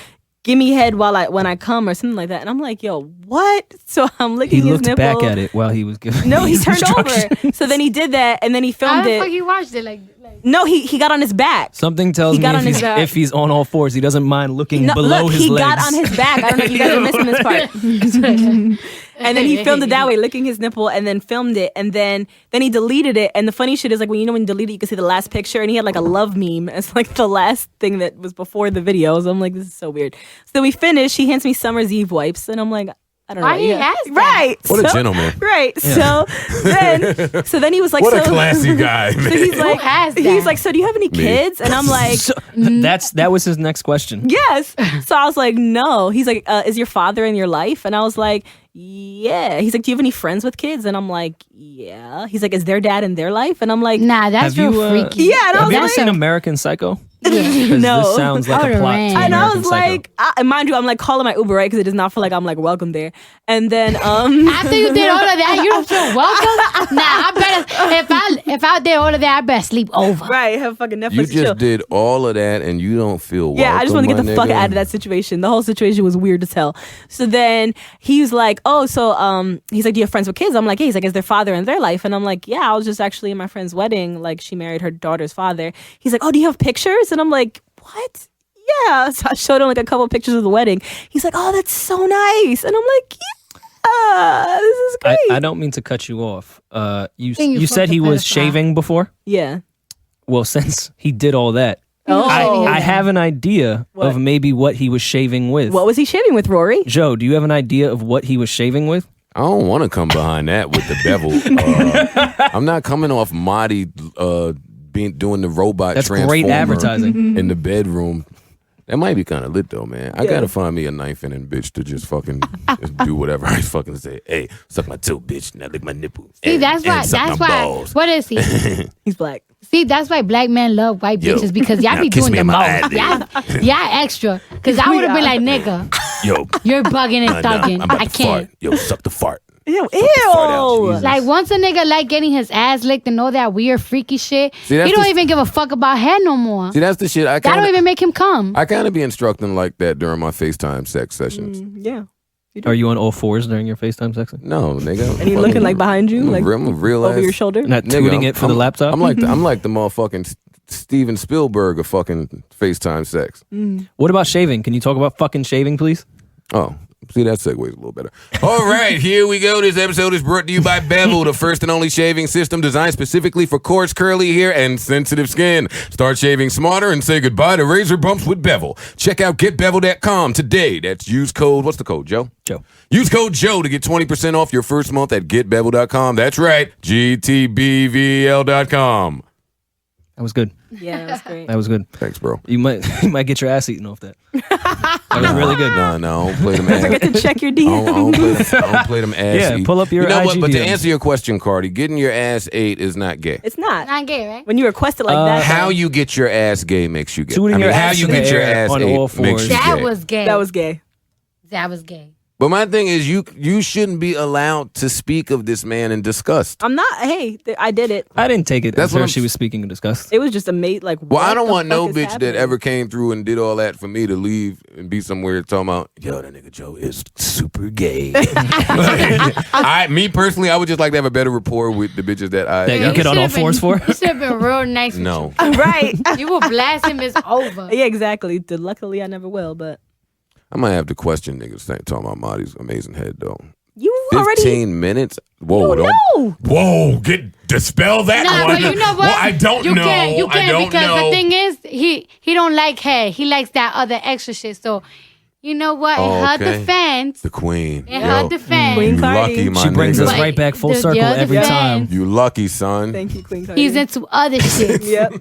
give me head when I come or something like that. And I'm like, yo, what? So I'm licking He his looked nipple. back at it while he was giving. No, he these turned instructions. over. So then he did that and then he How filmed the fuck it. you watched it? Like No, he got on his back. Something tells He me got on his back. if he's on all fours, he doesn't mind looking No, below look, his he legs. got on his back. I don't know if you guys are missing this part. And then he filmed it that way, licking his nipple, and then filmed it, and then he deleted it. And the funny shit is, like, when you delete it, you can see the last picture, and he had like a love meme as like the last thing that was before the video. So I'm like, this is so weird. So we finish. He hands me Summer's Eve wipes, and I'm like, I don't know. Why he has that? Right. What a gentleman. Right. Yeah. So then he was like, What a classy guy, man. So he's like, has that? he's like, so do you have any kids? And I'm like, So, that was his next question. yes. So I was like, no. He's like, is your father in your life? And I was like, yeah. He's like, do you have any friends with kids? And I'm like, yeah. He's like, is their dad in their life? And I'm like, nah, that's Have real you, freaky. Yeah, and I Have was you ever like, seen American Psycho? no. This sounds like I a would've plot ran. to And I American was Psycho. like, mind you, I'm like calling my Uber, right? Because it does not feel like I'm like welcome there. And then, After you did all of that, you don't feel welcome. Nah, I better if I did all of that, I better sleep over. right, have fucking Netflix You and chill. just did all of that and you don't feel welcome, Yeah, I just want to get my the fuck nigga? out of that situation. The whole situation was weird as hell. So then he was like, oh, so he's like, do you have friends with kids? I'm like, yeah. He's like, is their father in their life? And I'm like, yeah, I was just actually in my friend's wedding. Like, she married her daughter's father. He's like, oh, do you have pictures? And I'm like, what? Yeah. So I showed him like a couple pictures of the wedding. He's like, oh, that's so nice. And I'm like, yeah, this is great. I don't mean to cut you off. You you said fucked he a was pedophile. shaving before? Yeah. Well, since he did all that, Oh. I have an idea What? of maybe what he was shaving with. What was he shaving with, Rory? Joe, do you have an idea of what he was shaving with? I don't want to come behind that with the bevel. I'm not coming off Marty doing the robot That's transformer great advertising. in the bedroom. That might be kind of lit though, man. I gotta find me a knife in and bitch to just fucking just do whatever I fucking say. Hey, suck my toe, bitch. Now lick my nipple. See, And- that's and why. suck That's my why. balls. What is he? He's black. See, that's why black men love white Yo, bitches because y'all now be kiss doing me the on my most. eyelid. Y'all extra. Because I would have been like, nigga, Yo, you're bugging and nah, thugging. I'm about I to can't. fart. Yo, suck the fart. Ew. fart out, Ew. Jesus. Like once a nigga like getting his ass licked and all that weird freaky shit, See, that's he don't the- even give a fuck about head no more. See, that's the shit. That don't even make him come. I kind of be instructing like that during my FaceTime sex sessions. Yeah. Are you on all fours during your FaceTime sexing? No, nigga. And he looking like behind you, like I'm a real over ass, your shoulder. Not Nigga, tooting it for the laptop? I'm like the motherfucking Steven Spielberg of fucking FaceTime sex. What about shaving? Can you talk about fucking shaving, please? Oh, see, that segues a little better. All right, here we go. This episode is brought to you by Bevel, the first and only shaving system designed specifically for coarse, curly hair and sensitive skin. Start shaving smarter and say goodbye to razor bumps with Bevel. Check out getbevel.com today. That's use code, what's the code, Joe? Joe. Use code Joe to get 20% off your first month at getbevel.com. That's right, GTBVL.com. That was good. Yeah, that's great. That was good. Thanks, bro. You might get your ass eaten off that. That was really good. No, I don't play them I ass. get to check your I don't DMs. play them ass. Yeah, pull up your You know what? IG But to DMs. answer your question, Cardi, getting your ass ate is not gay. It's not. Not gay, right? When you request it like that. How you get your ass gay makes you gay. Tooting your how ass you in the get your air ass on ate all makes fours. you That gay. was gay. That was gay. That was gay. But my thing is, you shouldn't be allowed to speak of this man in disgust. I'm not. Hey, I did it. I didn't take it That's as what though I'm- she was speaking in disgust. It was just a mate. Like, Well, I what don't the want no fuck is bitch happening? that ever came through and did all that for me to leave and be somewhere talking about, yo, that nigga Joe is super gay. Me personally, I would just like to have a better rapport with the bitches that I. That you get on all should've fours been- for? You should have been real nice. with No. Right. You will blast him. It's over. Yeah, exactly. Luckily, I never will. But I might have to question niggas talking about Marty's amazing head, though. you 15 already. minutes? Whoa, You don't. know. Whoa, dispel that Nah, one. but you know what? Well, I don't you know. You I can't don't because know. the thing is, he don't like hair. He likes that other extra shit. So You know what? Oh, In her okay. defense. The queen. In her defense. Queen You Cardi. lucky, my She brings nigga. us right back full The circle other every fans. time. You lucky, son. Thank you, Queen Cardi. He's into other shit. Yep.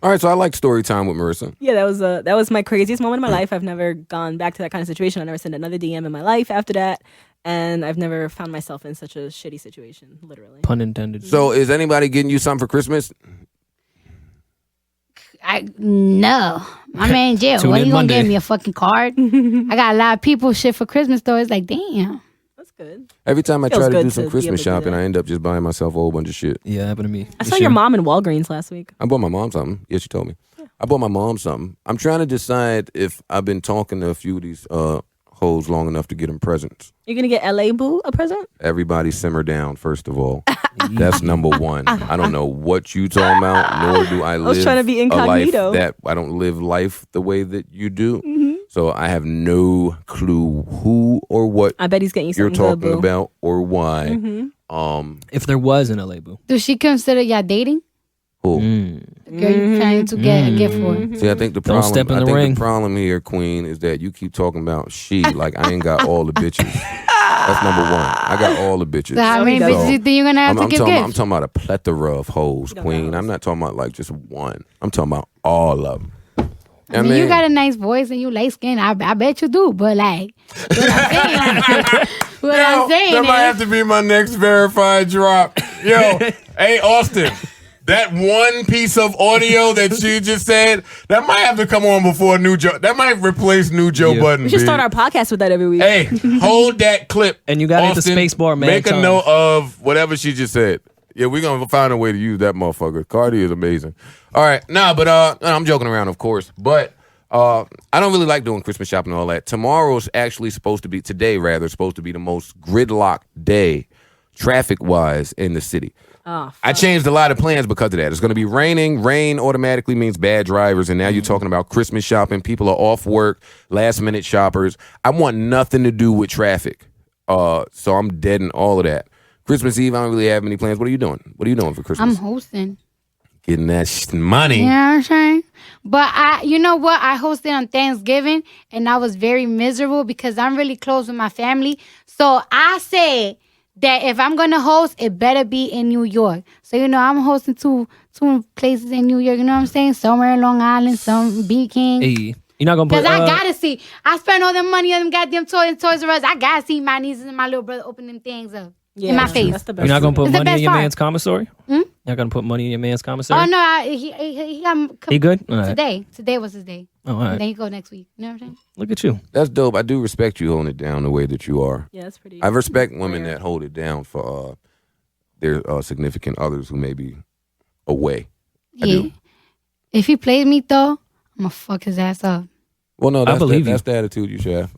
All right, so I like story time with Marisa. Yeah, that was my craziest moment in my life. I've never gone back to that kind of situation. I never sent another DM in my life after that, and I've never found myself in such a shitty situation. Literally. Pun intended. So is anybody getting you something for Christmas? No. My man Jill, Tune what in you gonna Monday. give me a fucking card? I got a lot of people shit for Christmas though. It's like, damn. That's good. Every time I Feels try to good do to some be Christmas able to do shopping, that. I end up just buying myself a whole bunch of shit. Yeah, happened to me. I saw your mom in Walgreens last week. I bought my mom something. Yeah, she told me. I bought my mom something. I'm trying to decide if I've been talking to a few of these hoes long enough to get them presents. You're gonna get LA Boo a present? Everybody simmer down, first of all. That's number one. I don't know what you talking about, nor do I live was trying to be incognito. a life that I don't live life the way that you do. So I have no clue who or what I bet he's getting you you're something talking good, Boo. about or why. If there was an LA Boo. Does she consider y'all dating? Who? The girl you planning to get a gift for? See, I think the Don't problem. step in I the think ring. the problem here, Queen, is that you keep talking about she like I ain't got all the bitches. That's number one. I got all the bitches. So how many So- bitches you think you're gonna have to give I'm gifts? talking about a plethora of hoes, don't Queen. got I'm not talking about like just one. I'm talking about all of them. I mean, you got a nice voice and you light skin. I bet you do. But like, what I'm saying that might have is, to be my next verified drop. Yo, hey Austin, that one piece of audio that you just said, that might have to come on before New Joe. That might replace New Joe Budden. We should B. start our podcast with that every week. Hey, hold that clip. And you gotta hit the Austin, space bar, man. Make a note of whatever she just said. Yeah, we're gonna find a way to use that motherfucker. Cardi is amazing. All right, but I'm joking around, of course. But I don't really like doing Christmas shopping and all that. Tomorrow's actually supposed to be the most gridlocked day, traffic wise, in the city. Oh, I changed a lot of plans because of that. It's going to be raining. Rain automatically means bad drivers. And now you're talking about Christmas shopping. People are off work, last minute shoppers. I want nothing to do with traffic. So I'm deading all of that. Christmas Eve, I don't really have many plans. What are you doing? What are you doing for Christmas? I'm hosting. Getting that money. You know what I'm saying? But you know what? I hosted on Thanksgiving and I was very miserable because I'm really close with my family. So I said that if I'm gonna host, it better be in New York. So I'm hosting two places in New York. You know what I'm saying? Somewhere in Long Island, some Beacon. Hey, you're not gonna put. Because I gotta see. I spent all the money on them goddamn Toys R Us. I gotta see my nieces and my little brother open them things up in my face. That's the best. You're not gonna put It's the money in best your part. man's commissary. You're not gonna put money in your man's commissary. Oh no, he got He good? All right. today. Today was his day. Oh, all And right. then he go next week. You know what I'm saying? Look at you. That's dope. I do respect you holding it down the way that you are. Yeah, that's pretty. I respect women rare. that hold it down for their significant others who may be away. I Yeah. do. If he plays me though, I'm gonna fuck his ass up. Well, no, that's believe you. that's the attitude you should have.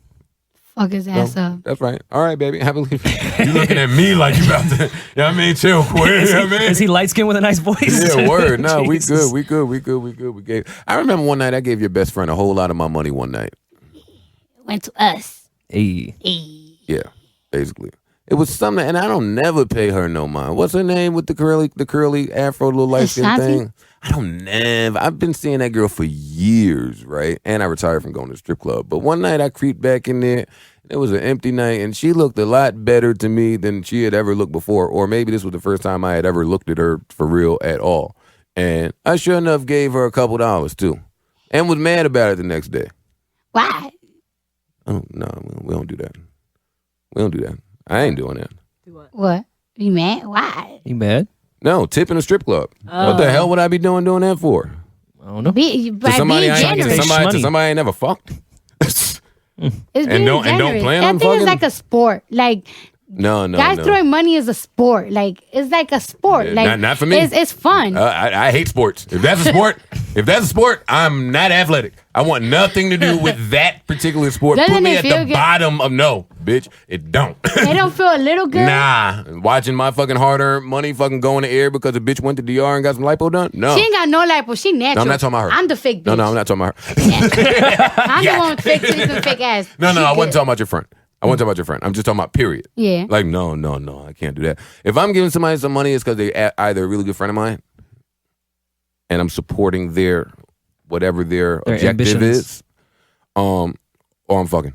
Fuck his ass up. That's right. All right, baby. I believe you. You looking at me like you about to. You know what I mean? Chill, quick. You know what I mean? Is he light skinned with a nice voice? Yeah, word. No, we Jesus. good. We gave. I remember one night I gave your best friend a whole lot of my money one night. Went to us. Hey. Yeah, basically. It was something, and I don't never pay her no mind. What's her name with the curly afro, little light skin Ashanti? thing? I don't never. I've been seeing that girl for years, right? And I retired from going to the strip club. But one night I creeped back in there. It was an empty night, and she looked a lot better to me than she had ever looked before. Or maybe this was the first time I had ever looked at her for real at all. And I sure enough gave her a couple dollars too, and was mad about it the next day. Why? Oh no, we don't do that. We don't do that. I ain't doing that. What? You mad? Why? You mad? No, tip in a strip club. What the hell would I be doing that for? I don't know. To somebody I ain't, generous. to somebody I ain't never fucked. It's And being don't generous. plan I on think fucking? it's like a sport. Like No. guys throwing money is a sport. Like it's like a sport. Yeah, like not for me. It's fun. I hate sports. If that's a sport, I'm not athletic. I want nothing to do with that particular sport. Doesn't Put me it at feel the good? bottom of no, bitch. It don't. They don't feel a little good. Nah, watching my fucking hard-earned money fucking go in the air because a bitch went to DR and got some lipo done. No. She ain't got no lipo. She natural. No, I'm not talking about her. I'm the fake bitch. No, I'm not talking about her. I'm the one with fake titties and fake ass. No, She I wasn't good. talking about your friend. I wasn't talking about your friend. I'm just talking about period. Yeah. Like, no, I can't do that. If I'm giving somebody some money, it's because they're either a really good friend of mine and I'm supporting whatever their objective ambitions. is, or I'm fucking.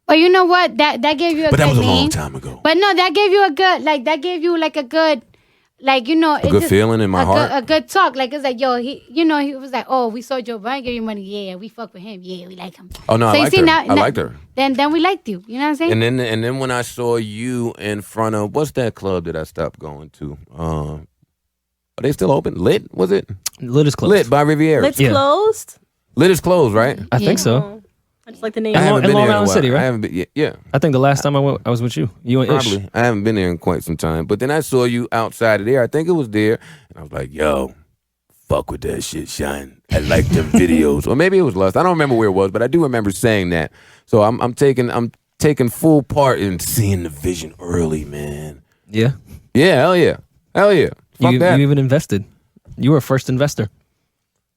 Well, you know what? That gave you a good name. But that was a long time ago. But no, that gave you a good, like, that gave you, like, a good, like, you know. A good feeling in my heart. A good talk. Like, it's like, yo, he was like, oh, we saw Joe Budden give you money. Yeah, we fuck with him. Yeah, we like him. Oh, no, so I liked her. I liked her. Then we liked you. You know what I'm saying? And then when I saw you in front of, what's that club that I stopped going to? Are they still open? Lit, was it? Lit is closed. Lit by Riviera. Lit's closed? Lit is closed, right? I think so. I just like the name. I haven't in been Long there in a Island while. City, right? I haven't been, yeah. I think the last time I went, I was with you. You and Ish. Probably. I haven't been there in quite some time. But then I saw you outside of there. I think it was there. And I was like, yo, fuck with that shit, Shine. I like them videos. Or maybe it was Lust. I don't remember where it was, but I do remember saying that. So I'm taking full part in seeing the vision early, man. Yeah. Yeah, hell yeah. Hell yeah. Fuck that. You even invested. You were a first investor.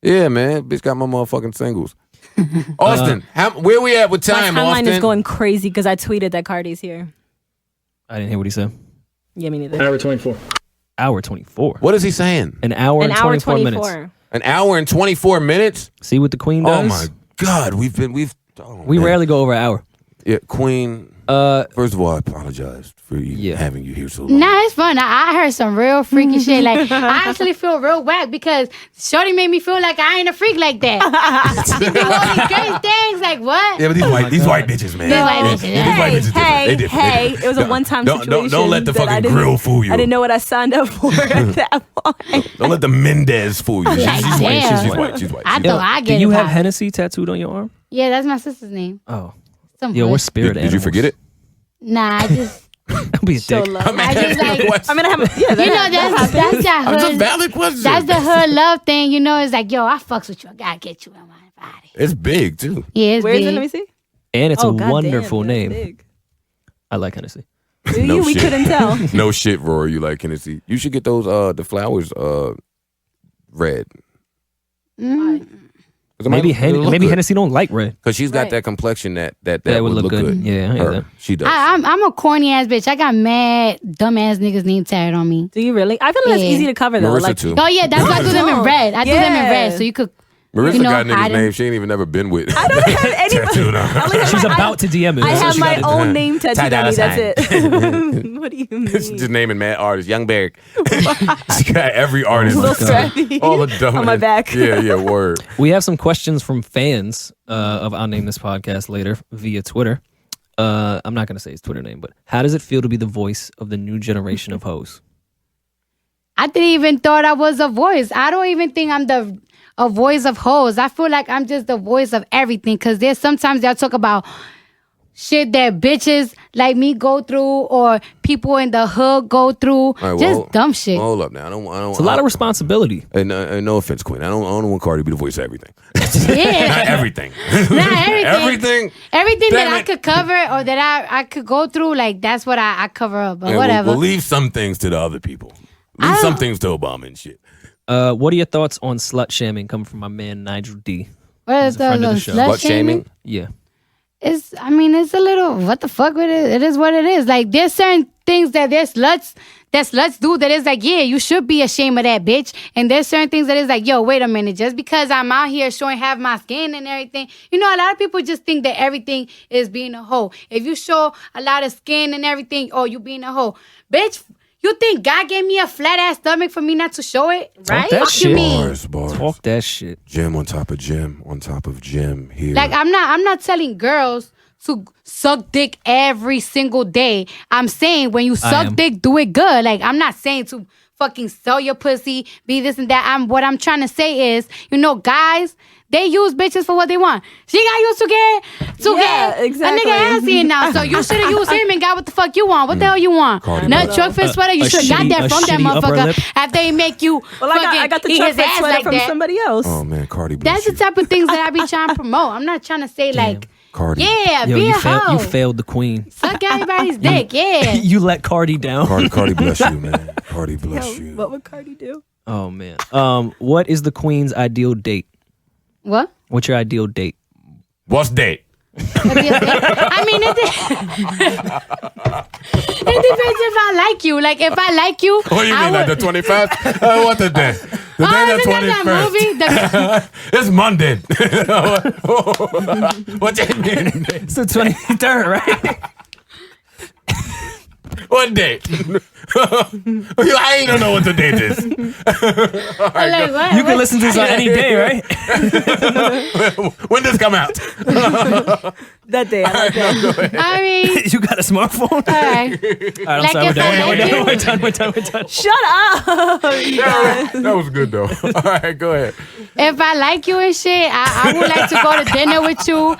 Yeah, man. Bitch got my motherfucking singles. Austin, where we at with time, My timeline Austin? is going crazy because I tweeted that Cardi's here. I didn't hear what he said. Yeah, me neither. Hour 24. Hour 24. What is he saying? An hour and 24 minutes. An hour and 24 minutes? See what the Queen does? Oh my God. We rarely go over an hour. Yeah, Queen. First of all, I apologize for having you here so long. Nah, it's fun. I heard some real freaky shit. Like, I actually feel real whack because Shorty made me feel like I ain't a freak like that. She do all these crazy things. Like, what? Yeah, but these white bitches, man. Hey, it was a one-time situation. Don't let the fucking grill fool you. I didn't know what I signed up for at that point. Don't let the Mendez fool you. She's white. She's white. I thought I get it. Do you have Hennessy tattooed on your arm? Yeah, that's my sister's name. Oh. Some Yo, we're spirit Did you forget it? Nah, I just... Don't be a dick. I just like... I mean, I have... Yeah, that's that hood... That's a valid question. That's the hood love thing, you know? It's like, yo, I fucks with you. I gotta get you in my body. It's big, too. Yeah, it's Where big. is it? Let me see. And it's a God wonderful damn, name. big. I like Hennessy. Do you? We couldn't tell. No shit, Rory. You like Hennessy. You should get those, the flowers, red. Maybe Hennessy don't like red. Because she's got that complexion that would look good. Yeah, I hear that. She does. I'm a corny ass bitch. I got mad dumb ass niggas name tatted on me. Do you really? I feel like that's easy to cover though. Marisa too. Oh yeah, that's why I do them in red. I do them in red so you could. Marisa got niggas' name she ain't even never been with. I don't have any. She's about to DM it. I have my own name tattooed on me. That's it. What do you mean? Just naming mad artists. Young Berg. She got every artist. Little Scrappy. All the dumb on my back. Yeah, word. We have some questions from fans of I'll Name This Podcast later via Twitter. I'm not going to say his Twitter name, but how does it feel to be the voice of the new generation of hoes? I didn't even thought I was a voice. I don't even think I'm a voice of hoes. I feel like I'm just the voice of everything because there's sometimes they'll talk about shit that bitches like me go through or people in the hood go through. Right, dumb shit. Hold up now. I don't. It's a lot of responsibility. And no offense, Queen. I don't want Cardi to be the voice of everything. Yeah. Not everything. Not everything. Everything Damn that I could cover or that I could go through, like that's what I cover up. But whatever. We'll leave some things to the other people. Leave some things to Obama and shit. What are your thoughts on slut shaming coming from my man Nigel D? What is the Slut shaming? Yeah. It's a little, what the fuck with it? It is what it is. Like, there's certain things that sluts do that is like, yeah, you should be ashamed of that, bitch. And there's certain things that is like, yo, wait a minute. Just because I'm out here showing half my skin and everything, you know, a lot of people just think that everything is being a hoe. If you show a lot of skin and everything, oh, you being a hoe. Bitch, you think God gave me a flat ass stomach for me not to show it? Right? Talk that shit. You mean? Bars. Talk that shit. Gym on top of gym on top of gym here. Like, I'm not telling girls to suck dick every single day. I'm saying when you suck dick, do it good. Like, I'm not saying to fucking sell your pussy, be this and that. What I'm trying to say is, you know, guys, they use bitches for what they want. She got used to get exactly. a nigga assy now. So you should have used him and got what the fuck you want. What the hell you want? Not truck fit sweater. You should have got that from that motherfucker after he make you. Well, I got the truck fit sweater like from somebody else. Oh man, Cardi. Bless That's the type of things that I be trying to promote. I'm not trying to say like, Cardi. yeah, Yo, be a hoe. You failed the queen. Suck everybody's dick, yeah. You let Cardi down. Cardi bless you, man. Cardi bless you. What would Cardi do? Oh man. What is the queen's ideal date? What? What's your ideal date? What's date? I mean, it depends if I like you. Like, if I like you, What do you mean, like the 25? What the day? The day isn't that movie? It's Monday. What that mean? It's the 23rd, right? What date? I ain't don't know what the date is. What? You can listen to this on any day, right? When does it come out? That day. I like that. I mean, You got a smartphone? all right. All right, I'm Like sorry. if I like you- We're done. Shut up. That was good though. All right, go ahead. If I like you and shit, I would like to go to dinner with you.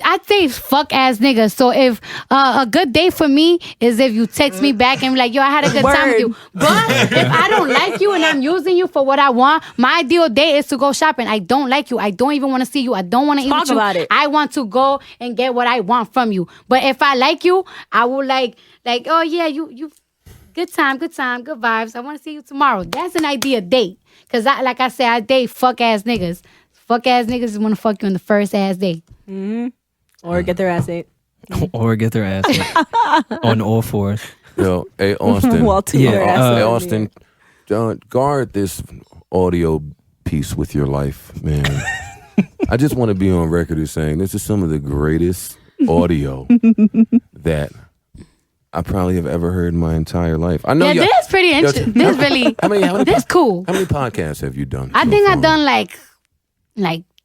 I'd say fuck ass niggas. So if a good day for me is if you text me back and be like, yo, I had a good time with you. But if I don't like you and I'm using you for what I want, my ideal day is to go shopping. I don't like you. I don't even want to see you. I don't want to eat Talk with you. about it. I want to go and get what I want from you. But if I like you, I will like, oh yeah, you good time, good vibes. I want to see you tomorrow. That's an ideal date. Cause like I said, I date fuck ass niggas. Fuck ass niggas want to fuck you on the first ass day. Or get their ass ate. Or get their ass on all fours. Yo, hey Austin. Walter, Yeah, their ass Hey ate. Austin, guard this audio piece with your life, man. I just want to be on record as saying this is some of the greatest audio that I probably have ever heard in my entire life. I know Yeah, this is pretty interesting. This is really, this cool. How many podcasts have you done? I so think far? I've done like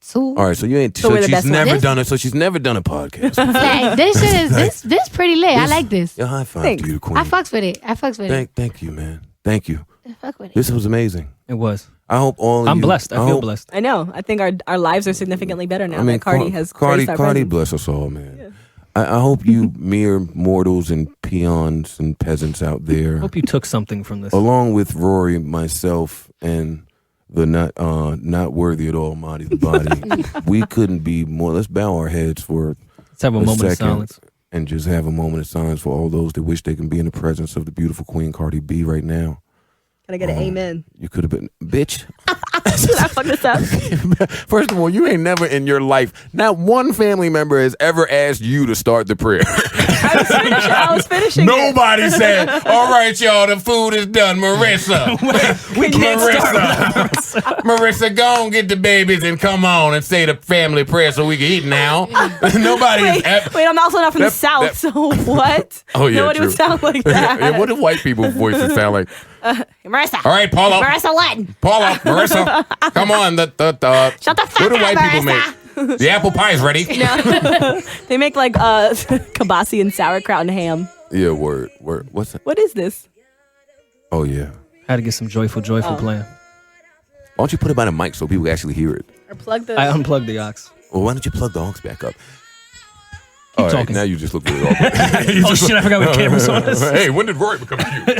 2. All right, so you ain't. So So we're the she's best one. never This- done it. So she's never done a podcast. Like, this shit is this pretty lit. I like this. Yeah, high five Thanks. to you, Queen. I fucks with it. Thank you, man. Thank you. I fuck with it. This was amazing. It was. I hope all of I'm you. blessed. I feel hope- blessed. I know. I think our lives are significantly better now that Cardi has graced our Cardi presence. bless us all, man. I hope you mere mortals and peons and peasants out there, Hope you took something from this. along with Rory, myself, and the not worthy at all, Almighty the body, we couldn't be more. Let's bow our heads for Let's have a moment of second silence. and just have a moment of silence for all those that wish they can be in the presence of the beautiful Queen Cardi B right now. Can I get an amen? You could have been, bitch. Should I fuck this up? First of all, you ain't never in your life, not one family member has ever asked you to start the prayer. I was finishing it. Nobody said, all right, y'all, the food is done. Marissa. We can't Marissa. Marissa, go and get the babies and come on and say the family prayer so we can eat now. Nobody Wait, I'm also not from the South, so what? Oh, yeah, Nobody true. would sound like that. Yeah, what do white people's voices sound like? Marissa. All right, Paula. Marissa Latin. Paula, Marissa, come on. Shut the fuck What do up, white people Marissa. make? The apple pie is ready. They make like kibasi and sauerkraut and ham. Yeah, word. What's that? What is this? Oh, yeah. Had to get some joyful playing. Why don't you put it by the mic so people actually hear it? Or plug the. I unplugged the aux. Well, why don't you plug the aux back up? Keep All right, talking. now you just look really awkward. Oh shit! I forgot we cameras on us. Hey, when did Rory become cute?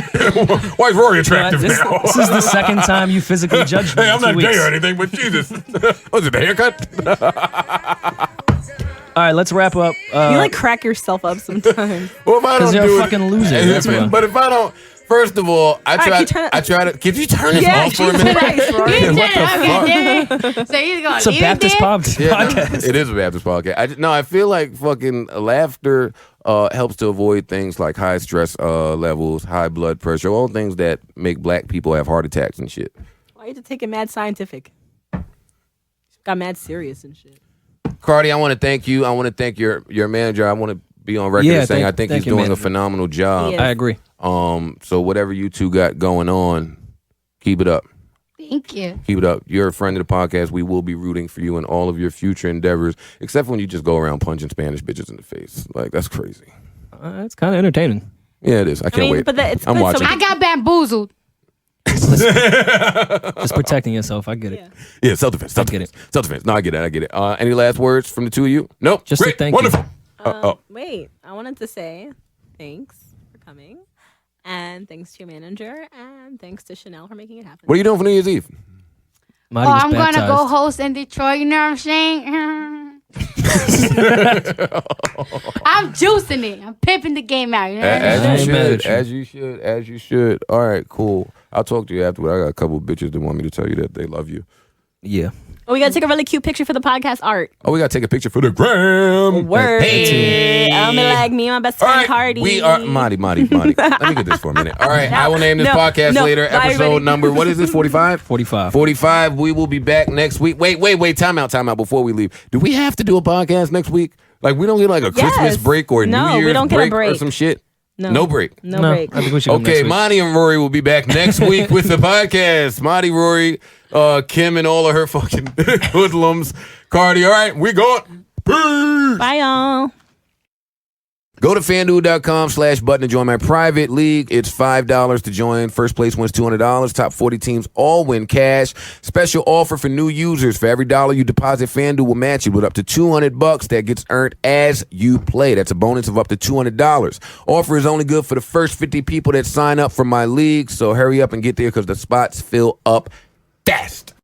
Why is Rory attractive This now? is the second time you physically judged me. Hey, I'm in 2 not weeks. gay or anything, but Jesus. Was it the haircut? All right, let's wrap up. You like crack yourself up sometimes. Well, if I 'Cause don't you're do a fucking loser, that's why. But if I don't, first of all, I right, can you try to. Could you turn this Yeah, off for a Jesus minute? Christ, Rory. You What did the it. fuck? So he's gonna it's a leave Baptist it there? podcast. It is a Baptist podcast. I feel like fucking laughter helps to avoid things like high stress levels, high blood pressure, all things that make black people have heart attacks and shit. Why you have to take it mad scientific? Got mad serious and shit. Cardi, I want to thank you. I want to thank your manager. I want to be on record Yeah, as saying I thank think he's you, doing manager. a phenomenal job. Yeah. I agree. So whatever you two got going on, keep it up. Thank you. Keep it up. You're a friend of the podcast. We will be rooting for you in all of your future endeavors, except when you just go around punching Spanish bitches in the face. Like, that's crazy. It's kind of entertaining. Yeah, it is. I can't wait. but it's I'm good. watching. So I got bamboozled. Just protecting yourself. I get it. Yeah, self-defense. Self-defense. Self-defense. No, I get it. Any last words from the two of you? Nope. Just a Great. thank you. Wonderful. wait, I wanted to say thanks for coming, and thanks to your manager, and thanks to Chanel for making it happen. What are you doing for New Year's Eve? Marty Oh, was I'm gonna baptized. go host in Detroit. You know what I'm saying? I'm juicing it. I'm pimping the game out. You know what I mean? As I you ain't mad should. at you. As you should. As you should. All right, cool. I'll talk to you afterward. I got a couple bitches that want me to tell you that they love you. Yeah. Oh, we gotta take a really cute picture for the podcast art. Oh, we gotta take a picture for the gram. Word. Hey. I'm like me and my best friend Cardi. We are Marty. Let me get this for a minute. All right, I will name this podcast later. Episode number, what is this, 45? 45. 45. We will be back next week. Wait. Time out before we leave. Do we have to do a podcast next week? Like, we don't get like a Christmas break or New Year's we don't get a break or some shit? No break. No break. I think we should go next Okay, week. Monty and Rory will be back next week with the podcast. Monty, Rory, Kim, and all of her fucking hoodlums. Cardi, all right, we going. Peace. Bye, y'all. Go to FanDuel.com/Budden to join my private league. It's $5 to join. First place wins $200. Top 40 teams all win cash. Special offer for new users. For every dollar you deposit, FanDuel will match it with up to $200 that gets earned as you play. That's a bonus of up to $200. Offer is only good for the first 50 people that sign up for my league. So hurry up and get there because the spots fill up fast.